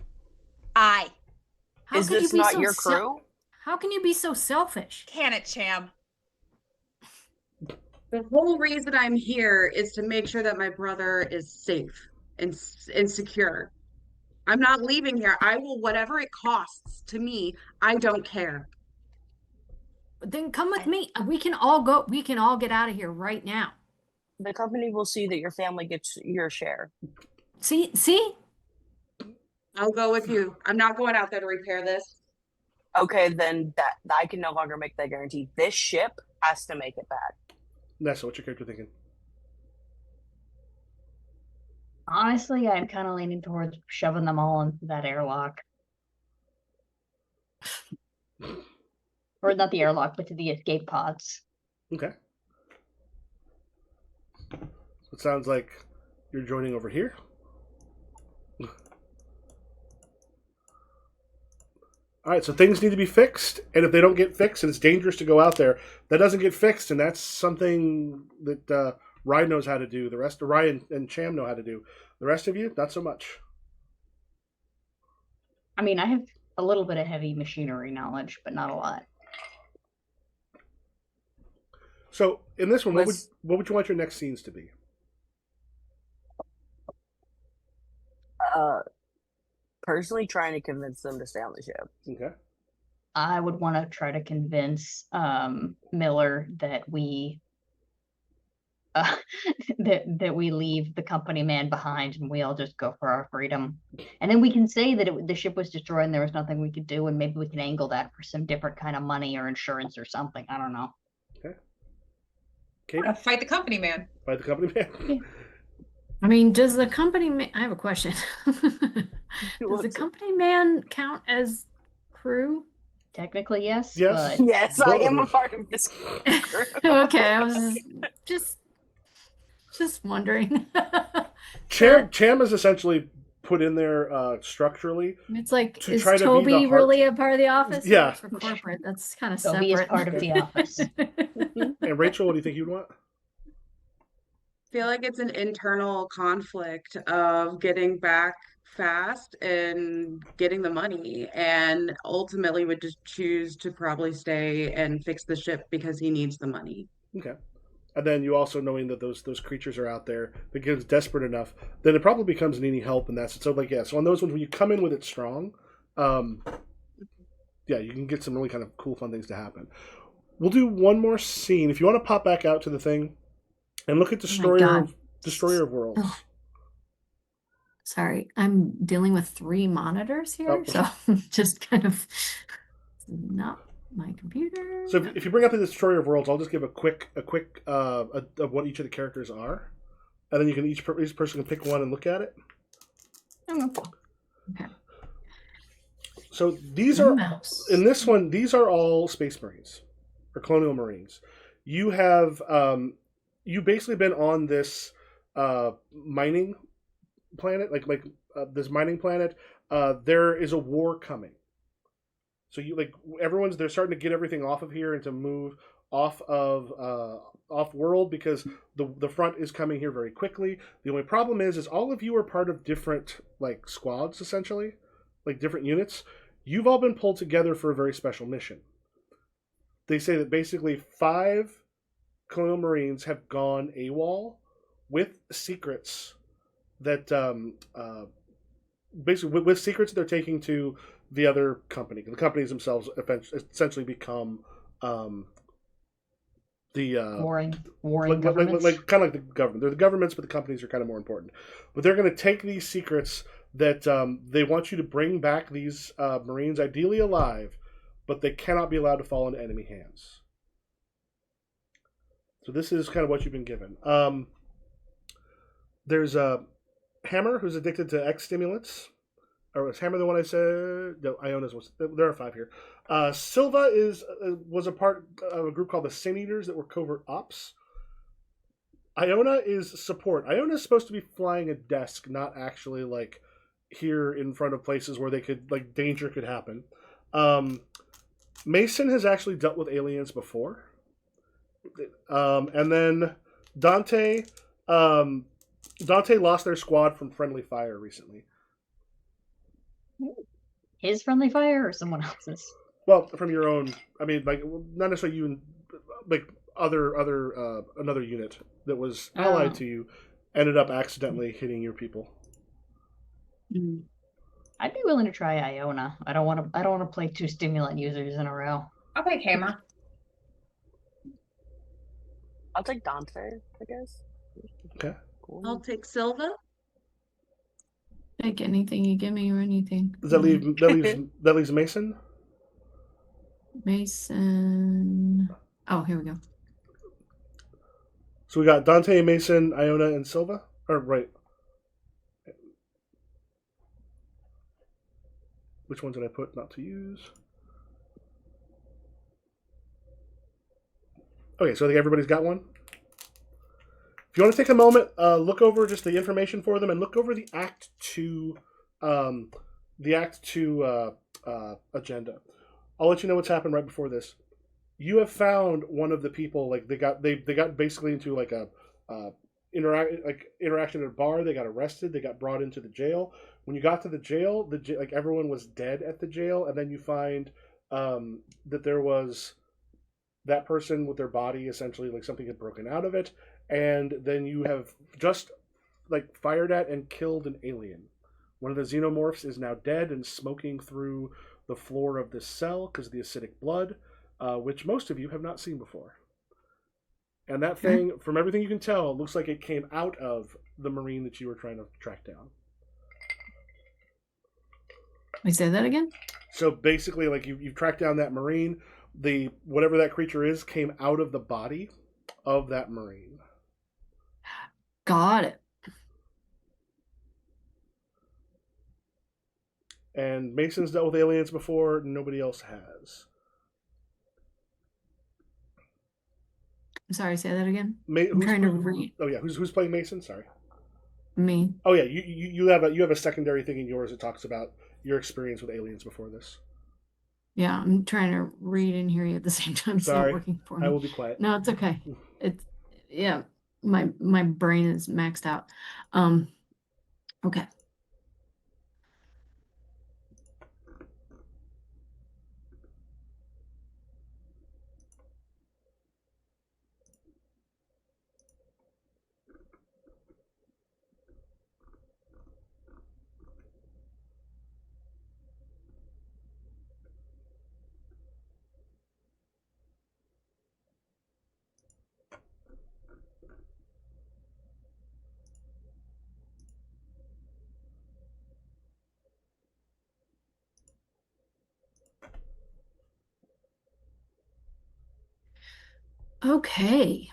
Is this not your crew? How can you be so selfish? Can it, Cham? The whole reason I'm here is to make sure that my brother is safe and secure. I'm not leaving here. I will, whatever it costs to me, I don't care. Then come with me. We can all go. We can all get out of here right now. The company will see that your family gets your share. See? I'll go with you. I'm not going out there to repair this. Okay, then that I can no longer make that guarantee. This ship has to make it back. Nessa, what's your character thinking? Honestly, I'm kind of leaning towards shoving them all into that airlock. Or not the airlock, but to the escape pods. Okay. So it sounds like you're joining over here. All right, so things need to be fixed, and if they don't get fixed, and it's dangerous to go out there, that doesn't get fixed, and that's something that Ryan knows how to do. The rest of Ryan and Cham know how to do. The rest of you, not so much. I mean, I have a little bit of heavy machinery knowledge, but not a lot. So in this one, what would you want your next scenes to be? Personally, trying to convince them to stay on the ship. Okay. I would want to try to convince Miller that we that we leave the company man behind and we all just go for our freedom. And then we can say that the ship was destroyed and there was nothing we could do, and maybe we can angle that for some different kind of money or insurance or something. I don't know. Okay. Fight the company man. Fight the company man. Yeah. I mean, does the company man... I have a question. Does the company man count as crew? Technically, yes. Yes. But... Yes, I am a part of this crew. Okay, I was just wondering. Cham is essentially put in there structurally. It's like, to is try to be Toby the heart- really a part of the office? Yeah. For corporate, that's kind of Toby is separate. part of the office. And Rachel, what do you think you'd want? Feel like it's an internal conflict of getting back fast and getting the money, and ultimately would just choose to probably stay and fix the ship because he needs the money. Okay. and then you also knowing that those creatures are out there, that gets desperate enough, then it probably becomes needing help, and that's so like yeah. So on those ones, when you come in with it strong, yeah, you can get some really kind of cool, fun things to happen. We'll do one more scene. If you want to pop back out to the thing and look at Destroyer of Worlds. Oh. Sorry, I'm dealing with 3 monitors here, so just kind of not my computer. So if you bring up the Destroyer of Worlds, I'll just give a quick of what each of the characters are, and then you can each person can pick one and look at it. Okay. So these are in this one. These are all Space Marines or Colonial Marines. You have you basically been on this mining planet, like this mining planet. There is a war coming. So you they're starting to get everything off of here and to move off of off world because the front is coming here very quickly. The only problem is all of you are part of different squads essentially, like different units. You've all been pulled together for a very special mission. They say that basically 5 Colonial Marines have gone AWOL with secrets that basically with secrets that they're taking to the other company. The companies themselves essentially become the warring governments. Kind of like the government. They're the governments, but the companies are kind of more important. But they're going to take these secrets that they want you to bring back these Marines, ideally alive, but they cannot be allowed to fall into enemy hands. So this is kind of what you've been given. There's Hammer, who's addicted to X stimulants. Or was Hammer the one I said? No, Iona's was. There are 5 here. Silva was a part of a group called the Sin Eaters that were covert ops. Iona is support. Iona is supposed to be flying a desk, not actually here in front of places where they could danger could happen. Mason has actually dealt with aliens before, and then Dante. Dante lost their squad from friendly fire recently. His friendly fire or someone else's? Well, from your own. I mean, not necessarily you, other another unit that was allied to you ended up accidentally hitting your people. I'd be willing to try Iona. I don't want to play 2 stimulant users in a row. I'll pick Hammer. I'll take Dante, I guess. Okay. Cool. I'll take Silva. Take anything you give me or anything. Does that leaves Mason? Mason. Oh, here we go. So we got Dante, Mason, Iona, and Silva. Or right. Which ones did I put not to use? Okay, so I think everybody's got one. If you want to take a moment, look over just the information for them, and look over the Act 2, agenda. I'll let you know what's happened right before this. You have found one of the people. They got basically into interaction at a bar. They got arrested. They got brought into the jail. When you got to the jail, everyone was dead at the jail, and then you find that there was that person with their body essentially something had broken out of it. And then you have just fired at and killed an alien. One of the xenomorphs is now dead and smoking through the floor of this cell because of the acidic blood, which most of you have not seen before. And that thing, from everything you can tell, looks like it came out of the Marine that you were trying to track down. Can I say that again? So basically, you've tracked down that Marine. Whatever that creature is came out of the body of that Marine. Got it. And Mason's dealt with aliens before. Nobody else has. I'm sorry, say that again. I'm trying to read. Oh yeah, who's playing Mason? Sorry. Me. Oh yeah, you have a secondary thing in yours that talks about your experience with aliens before this. Yeah, I'm trying to read and hear you at the same time. It's not working for me. I will be quiet. No, it's okay. My brain is maxed out. Okay. Okay.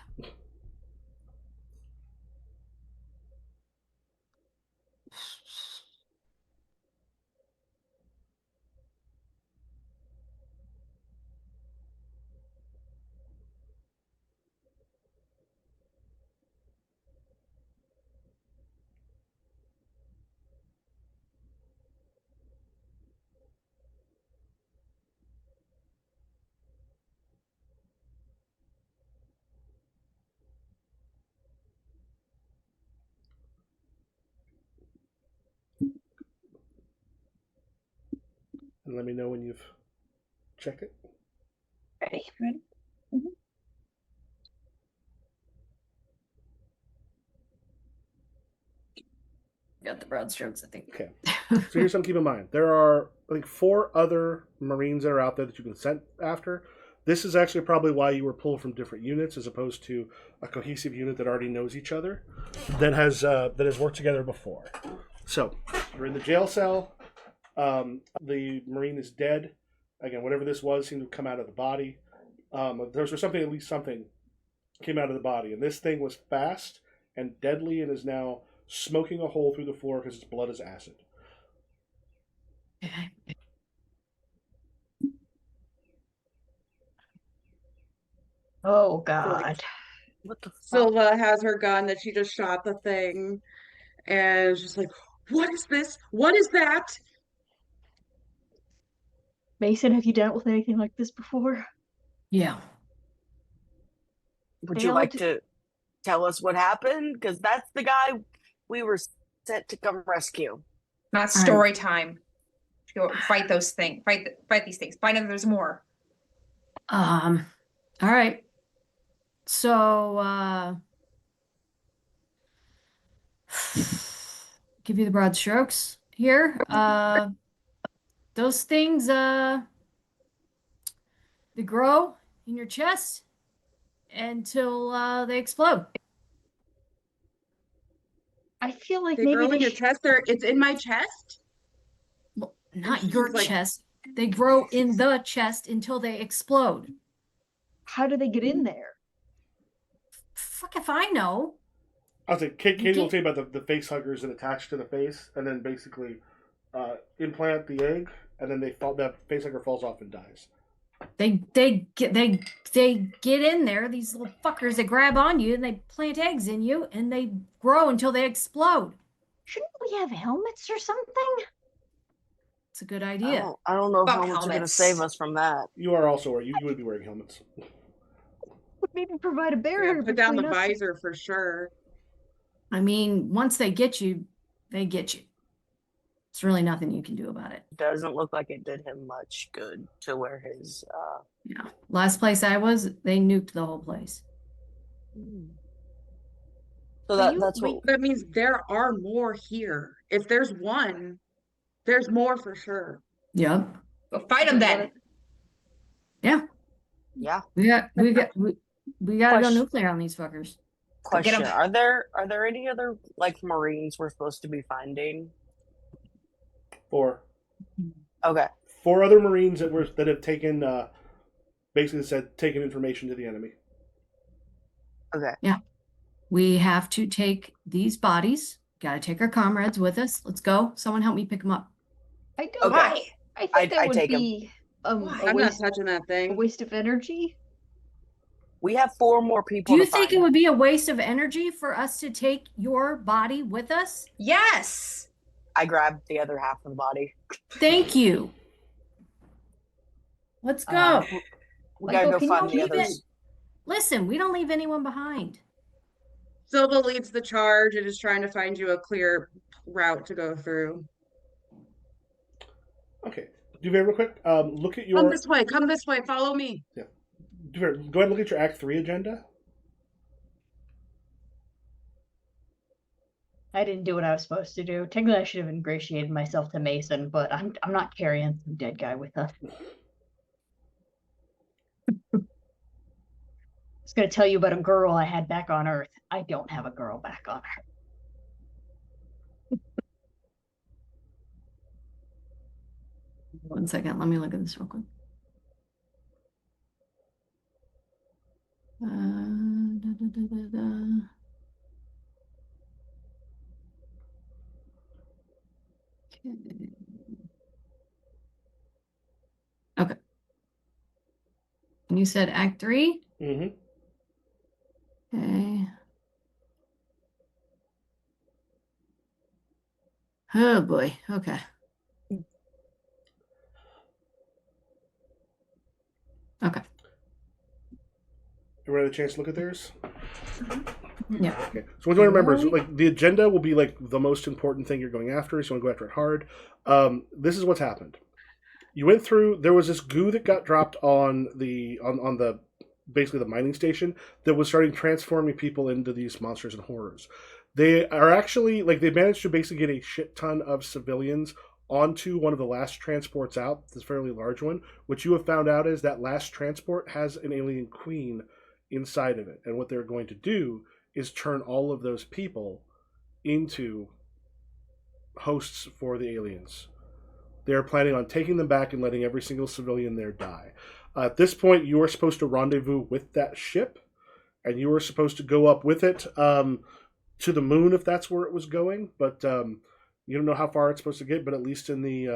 And let me know when you've checked it. Ready. Got the broad strokes, I think. Okay. So here's something to keep in mind. There are, I think, 4 other Marines that are out there that you can send after. This is actually probably why you were pulled from different units as opposed to a cohesive unit that already knows each other, that has worked together before. So you're in the jail cell. The Marine is dead. Again, whatever this was seemed to come out of the body. There's something, at least something came out of the body, and this thing was fast and deadly, and is now smoking a hole through the floor because its blood is acid. Okay. Oh God. What the fuck? Silva has her gun that she just shot the thing, and is just like, "What is this? What is that?" Mason, have you dealt with anything like this before? Yeah. Would They you all like do- to tell us what happened? Because that's the guy we were sent to come rescue. Not story time. Go fight those things. Fight these things. Find out there's more. All right. So, give you the broad strokes here. Those things, they grow in your chest until they explode. I feel like They maybe grow they in your should. chest. It's in my chest. Well, not she's your like- chest. They grow in the chest until they explode. How do they get in there? Fuck if I know. I was like, Katie will Okay. tell you about the face huggers that attach to the face, and then basically implant the egg, and then that face hugger falls off and dies. They get in there, these little fuckers that grab on you and they plant eggs in you and they grow until they explode. Shouldn't we have helmets or something? It's a good idea. I don't know if Fuck helmets are going to helmets. save us from that. You are also wearing. You would be wearing helmets. Would maybe provide a Yeah, barrier put down the between us. visor for sure. I mean, once they get you, they get you. It's really nothing you can do about it. Doesn't look like it did him much good to wear his. Yeah. Last place I was, they nuked the whole place. So that's what. That means there are more here. If there's one, there's more for sure. Yep. Go fight them then. Yeah. Yeah. We gotta go Question. nuclear on these fuckers. Go get Question: 'em. Are there any other like Marines we're supposed to be finding? 4 Okay. 4 other Marines that have taken basically taken information to the enemy. Okay. We have to take these bodies. Gotta take our comrades with us. Let's go. Someone help me pick them up. I don't. Okay. Why? I think that I would take 'em. be I'm not waste, touching that a thing. waste of energy. We have 4 more Do people you to think find. it would be a waste of energy for us to take your body with us? Yes. I grabbed the other half of the body. Thank you. Let's go. We gotta Michael, go can you find the leave it? others. Listen, we don't leave anyone behind. Silva leads the charge and is trying to find you a clear route to go through. Okay. Do me real quick. Look at your. Come this way. Come this way. Follow me. Go ahead and look at your Act 3 agenda. I didn't do what I was supposed to do. Technically, I should have ingratiated myself to Mason, but I'm not carrying some dead guy with us. I was gonna tell you about a girl I had back on Earth. I don't have a girl back on Earth. One second, let me look at this real quick. Da, da, da, da, da. Okay. And you said Act 3? Mm-hmm. Okay. Oh boy. Okay. Okay. Everyone had a chance to look at theirs? Yeah. Okay. So what you want to remember is like the agenda will be like the most important thing you're going after. So you want to go after it hard. This is what's happened. You went through. There was this goo that got dropped on the basically the mining station that was starting transforming people into these monsters and horrors. They are actually like they managed to basically get a shit ton of civilians onto one of the last transports out, this fairly large one. What you have found out is that last transport has an alien queen inside of it, and what they're going to do is turn all of those people into hosts for the aliens. They are planning on taking them back and letting every single civilian there die. At this point, you are supposed to rendezvous with that ship, and you are supposed to go up with it to the moon if that's where it was going. But you don't know how far it's supposed to get. But at least in the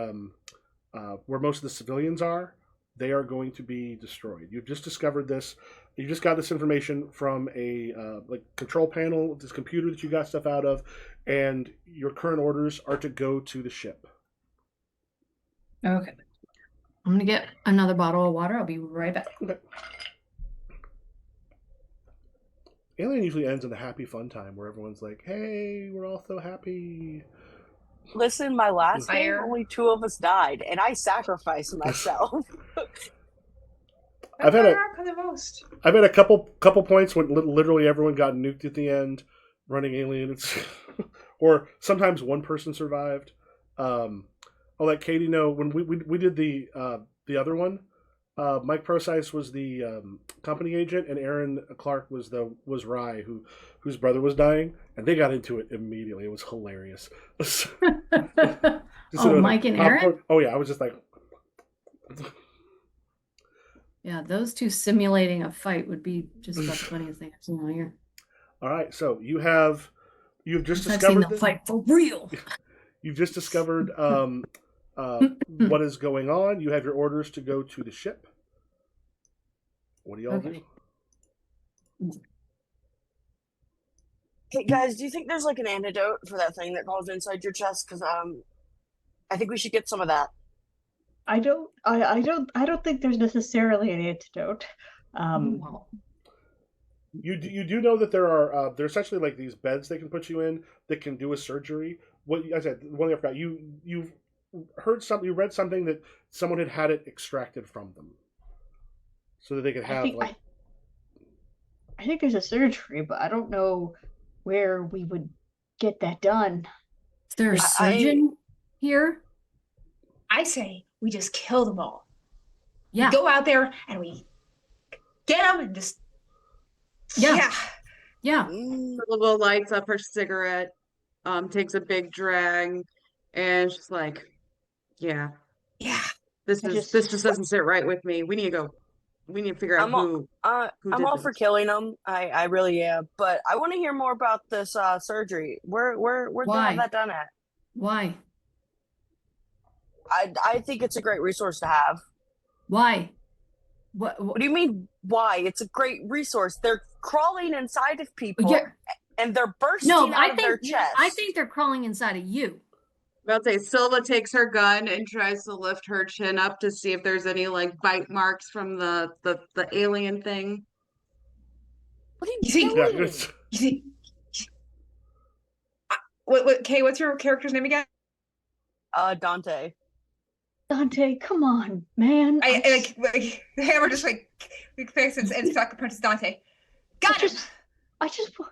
where most of the civilians are, they are going to be destroyed. You've just discovered this. You just got this information from a like control panel, this computer that you got stuff out of, and your current orders are to go to the ship. Okay. I'm gonna get another bottle of water. I'll be right back. Okay. Alien usually ends in a happy, fun time where everyone's like, "Hey, we're all so happy." Listen, my last game, Fire. only 2 of us died, and I sacrificed myself. I've had a couple points when literally everyone got nuked at the end, running alien. Or sometimes one person survived. I'll let Katie know when we did the other one. Mike Prosize was the company agent, and Aaron Clark was Rye, whose brother was dying, and they got into it immediately. It was hilarious. Oh, Mike and Aaron? Oh yeah, I was just like, yeah, those two simulating a fight would be just about the funniest thing I've seen all year. All right, so you've just I've discovered seen them fight for real. You've just discovered what is going on. You have your orders to go to the ship. What do y'all do? Hey guys, do you think there's like an antidote for that thing that crawls inside your chest? Because I think we should get some of that. I don't think there's necessarily an antidote. You do know that there's essentially like these beds they can put you in that can do a surgery. What I said, one thing I forgot. You've heard something. You read something that someone had it extracted from them, so that they could have I think there's a surgery, but I don't know where we would get that done. Is there a surgeon here? I say we just kill them all. Yeah. We go out there and we get them and just yeah. Little lights up her cigarette, takes a big drag, and she's like, "Yeah, this just doesn't sit right with me. We need to go. We need to figure out who I'm all for killing them. I really am. But I want to hear more about this surgery. Where they have that done at? Why? I think it's a great resource to have. Why? What do you mean? Why? It's a great resource. They're crawling inside of people, and they're bursting out of their chest. I think they're crawling inside of you. About to say, Silva takes her gun and tries to lift her chin up to see if there's any like bite marks from the alien thing. What are you doing? You think? Kay, what's your character's name again? Dante. Dante, come on, man. I like the hammer just like fixes and stuck punches Dante. Got him. I just. All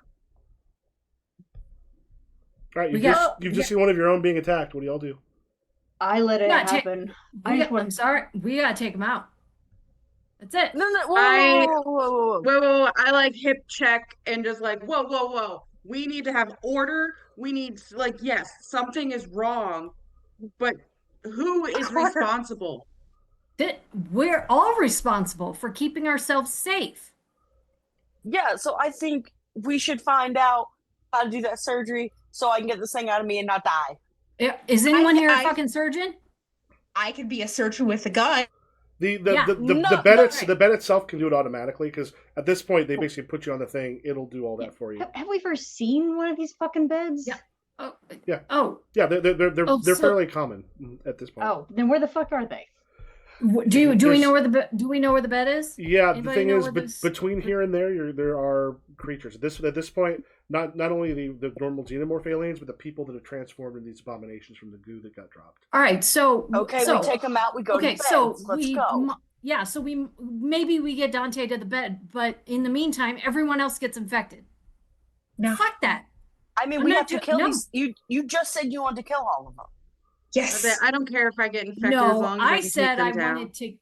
right, you've just seen one of your own being attacked. What do y'all do? I let it happen. I'm sorry. We gotta take him out. That's it. No. Whoa. I like hip check and just like whoa. We need to have order. We need like yes, something is wrong, but who is responsible? We're all responsible for keeping ourselves safe. Yeah, so I think we should find out how to do that surgery so I can get this thing out of me and not die. Is anyone here a fucking surgeon? I could be a surgeon with a gun. The No, bed no. the bed itself can do it automatically because at this point they basically put you on the thing. It'll do all that for you. Have we ever seen one of these fucking beds? Yeah. Oh. Yeah. Oh. Yeah, they're fairly common at this point. Oh, then where the fuck are they? Do we know where the bed is? Yeah, Anybody the thing know is, between here and there are creatures. At this point, not only the normal xenomorph aliens, but the people that have transformed into these abominations from the goo that got dropped. All right, so we take them out. We go to bed. So Let's go. Yeah, so we get Dante to the bed, but in the meantime, everyone else gets infected. No, fuck that. I mean, we have to kill these. You just said you wanted to kill all of them. Yes. I don't care if I get infected. No, as long as I can said take them I down. wanted to.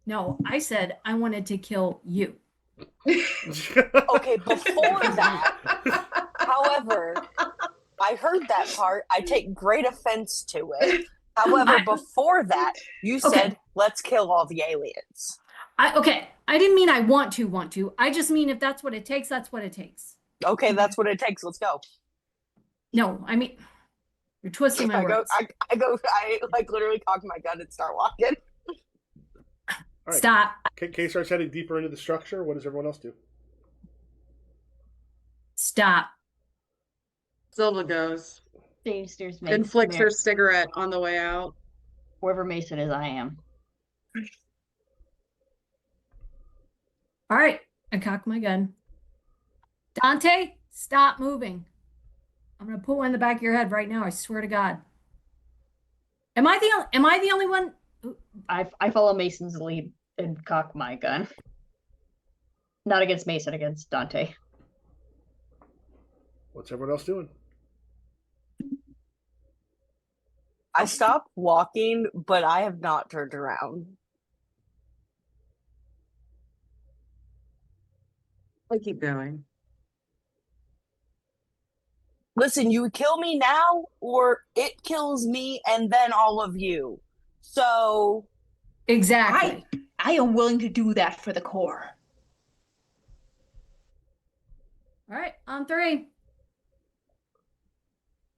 No, I said I wanted to kill you. Okay, before that, however, I heard that part. I take great offense to it. However, before that, you said, let's kill all the aliens. I didn't mean I want to. I just mean if that's what it takes, that's what it takes. Okay, that's what it takes. Let's go. No, I mean, you're twisting my words. I like literally cock my gun and start walking. All right. Stop. Kay starts heading deeper into the structure. What does everyone else do? Stop. Silva goes. Steers Mason. Then flicks her cigarette on the way out. Whoever Mason is, I am. All right, I cock my gun. Dante, stop moving. I'm gonna put one in the back of your head right now. I swear to God. Am I the only one? I follow Mason's lead and cock my gun. Not against Mason, against Dante. What's everyone else doing? I stopped walking, but I have not turned around. I keep going. Listen, you kill me now, or it kills me and then all of you. So exactly. I am willing to do that for the core. All right, on 3.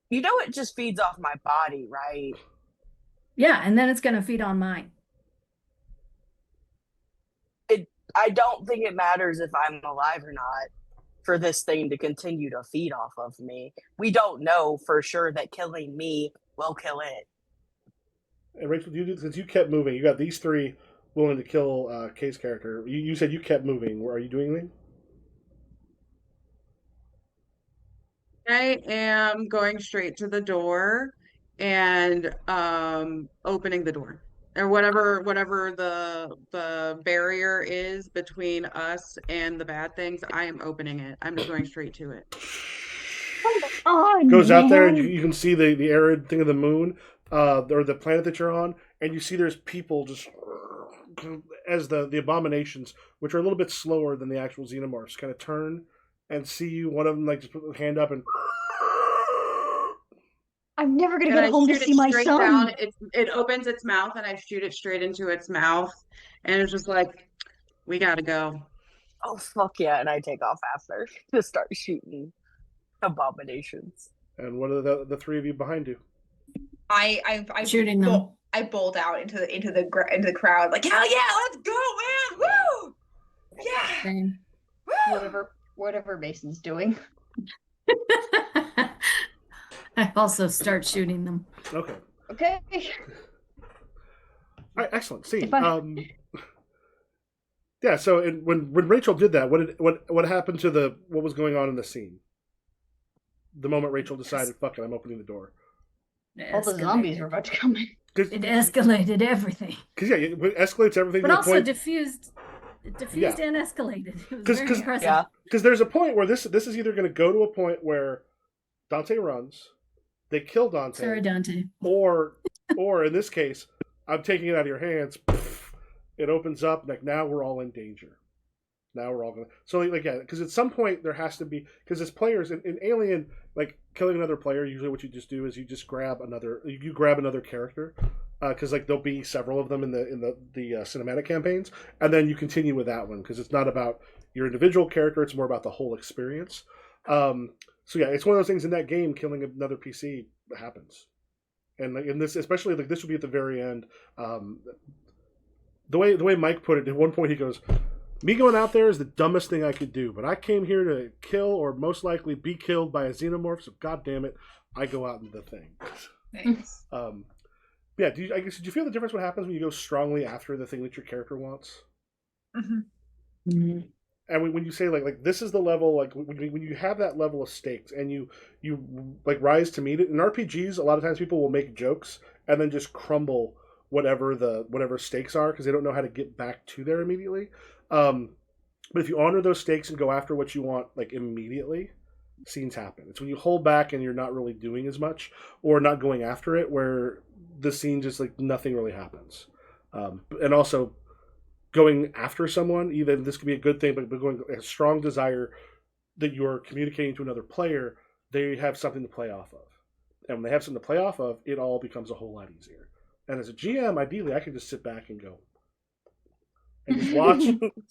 You know it just feeds off my body, right? Yeah, and then it's gonna feed on mine. I don't think it matters if I'm alive or not for this thing to continue to feed off of me. We don't know for sure that killing me will kill it. And Rachel, since you kept moving, you got these 3 willing to kill Kay's character. You said you kept moving. Are you doing anything? I am going straight to the door and opening the door. Or whatever the barrier is between us and the bad things, I am opening it. I'm just going straight to it. Goes out there and you can see the arid thing of the moon, or the planet that you're on, and you see there's people just as the abominations, which are a little bit slower than the actual xenomorphs, kind of turn and see you. One of them like just put their hand up and I'm never gonna get home to see my son. Down. It opens its mouth and I shoot it straight into its mouth, and it's just like, we gotta go. Oh fuck yeah! And I take off after to start shooting abominations. And what are the 3 of you behind you? I shooting them. I bolt out into the crowd like, hell yeah, let's go, man! Woo! Yeah. Same. Woo! Whatever Mason's doing. I also start shooting them. Okay. Okay. All right, excellent. See, yeah. So when Rachel did that, what happened to what was going on in the scene? The moment Rachel decided, "Fuck it, I'm opening the door." All the zombies were about to come in. It escalated everything. Because yeah, it escalates everything. But to also the point, diffused and escalated. It was very impressive. Yeah. Because there's a point where this is either going to go to a point where Dante runs, they kill Dante. Sorry, Dante. Or in this case, I'm taking it out of your hands. It opens up. Like now we're all in danger. Now we're all going to. So like yeah, because at some point there has to be, because as players in Alien, like killing another player, usually what you just do is you just grab another character, because like there'll be several of them in the cinematic campaigns, and then you continue with that one because it's not about your individual character; it's more about the whole experience. So yeah, it's one of those things in that game. Killing another PC happens, and like in this, especially like this would be at the very end. The way Mike put it, at one point he goes, "Me going out there is the dumbest thing I could do, but I came here to kill or most likely be killed by a xenomorph. So god damn it, I go out into the thing." Thanks. Yeah, I guess did you feel the difference what happens when you go strongly after the thing that your character wants? Mm-hmm. And when you say like this is the level, like when you have that level of stakes and you like rise to meet it in RPGs, a lot of times people will make jokes and then just crumble whatever stakes are because they don't know how to get back to there immediately. But if you honor those stakes and go after what you want like immediately, scenes happen. It's when you hold back and you're not really doing as much or not going after it where the scene just like nothing really happens. And also going after someone, even this could be a good thing, but going a strong desire that you're communicating to another player, they have something to play off of. And when they have something to play off of, it all becomes a whole lot easier. And as a GM, ideally, I can just sit back and go and just watch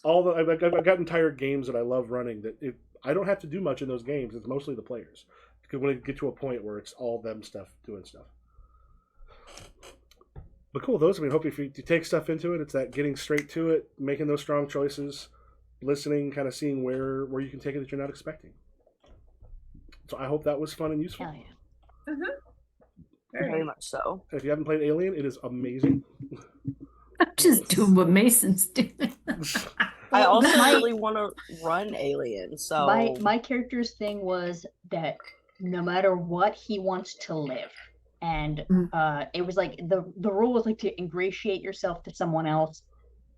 all the. I've got entire games that I love running that I don't have to do much in those games. It's mostly the players. Because when it get to a point where it's all them doing stuff. But cool, those. I mean, hope if you take stuff into it, it's that getting straight to it, making those strong choices, listening, kind of seeing where you can take it that you're not expecting. So I hope that was fun and useful. Hell yeah. Mm-hmm. Very much so. If you haven't played Alien, it is amazing. I'm just doing what Mason's doing. I also really want to run Alien. So My character's thing was that no matter what, he wants to live. And it was like the rule was like to ingratiate yourself to someone else.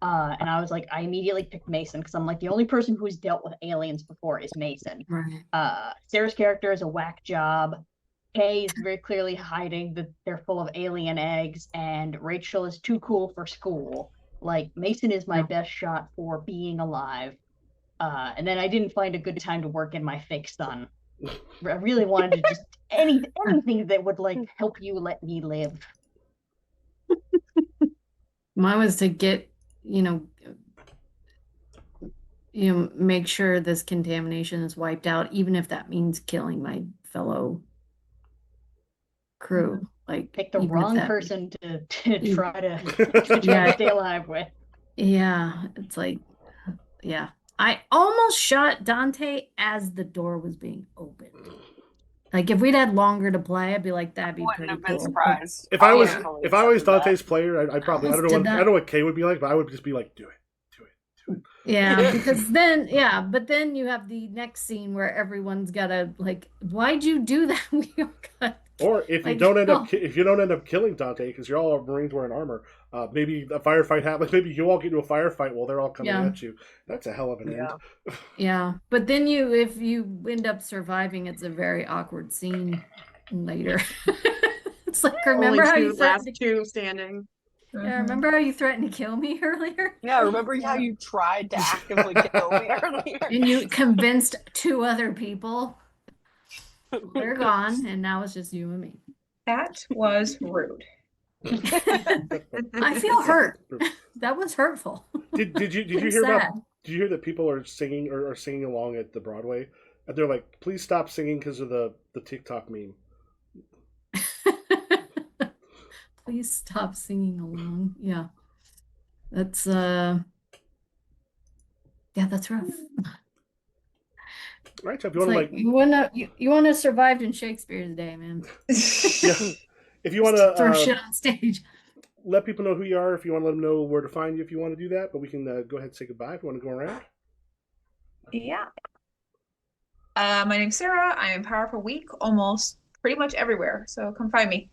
And I was like, I immediately picked Mason because I'm like, the only person who's dealt with aliens before is Mason. Right. Sarah's character is a whack job. Kay is very clearly hiding that they're full of alien eggs, and Rachel is too cool for school. Like, Mason is my best shot for being alive. And then I didn't find a good time to work in my fake son. I really wanted to just anything that would like help you let me live. Mine was to get, make sure this contamination is wiped out, even if that means killing my fellow crew. Like, Pick the wrong person to try to Yeah. stay alive with. Yeah, it's like, yeah. I almost shot Dante as the door was being opened. Like, if we'd had longer to play, I'd be like, that'd be wouldn't pretty have been cool. surprised. If I was Totally Dante's player, I probably I don't know what Kay would be like, but I would just be like, do it. Yeah, because then but then you have the next scene where everyone's gotta like, why'd you do that? We all got Or if you like, don't end up killing Dante because you're all Marines wearing armor, maybe a firefight happens. Maybe you all get into a firefight while they're all coming at you. That's a hell of an end. Yeah, but then if you end up surviving, it's a very awkward scene later. It's like, remember how you last two standing. Yeah, remember how you threatened to kill me earlier? Yeah, remember how you tried to actively kill me earlier? And you convinced 2 other people. They're gone, and now it's just you and me. That was rude. I feel hurt. That was hurtful. Did you hear that people are singing or are singing along at the Broadway? And they're like, please stop singing because of the TikTok meme. Please stop singing along. Yeah. That's that's rough. Right, so if you want to you want to survive in Shakespeare's day, man. Yeah. If you want to throw shit on stage, let people know who you are. If you want to let them know where to find you, if you want to do that, but we can go ahead and say goodbye if you want to go around. Yeah. My name's Sarah. I am Powerful Week almost pretty much everywhere. So come find me.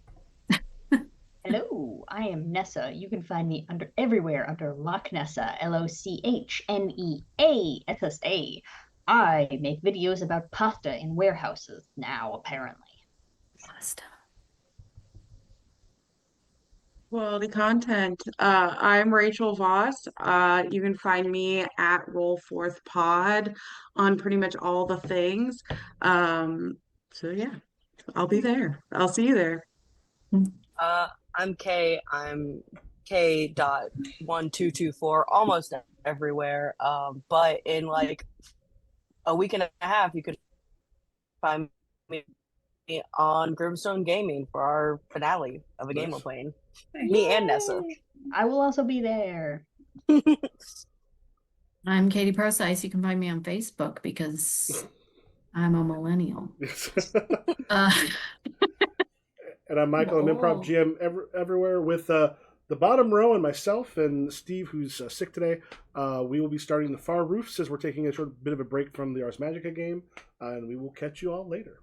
Hello, I am Nessa. You can find me everywhere under Loch Nessa, LOCHNEASSA. I make videos about pasta in warehouses now, apparently. Pasta. Quality content. I'm Rachel Voss. You can find me at Roll Forth Pod on pretty much all the things. So yeah, I'll be there. I'll see you there. I'm K. I'm K.1224 almost everywhere. But in like a week and a half, you could find me on Grimstone Gaming for our finale of a game we're playing. Me and Nessa. I will also be there. I'm Katie Procise. You can find me on Facebook because I'm a millennial. And I'm Michael. I'm Improv GM everywhere with the bottom row and myself and Steve, who's sick today. We will be starting the Far Roofs as we're taking a short bit of a break from the Ars Magica game, and we will catch you all later.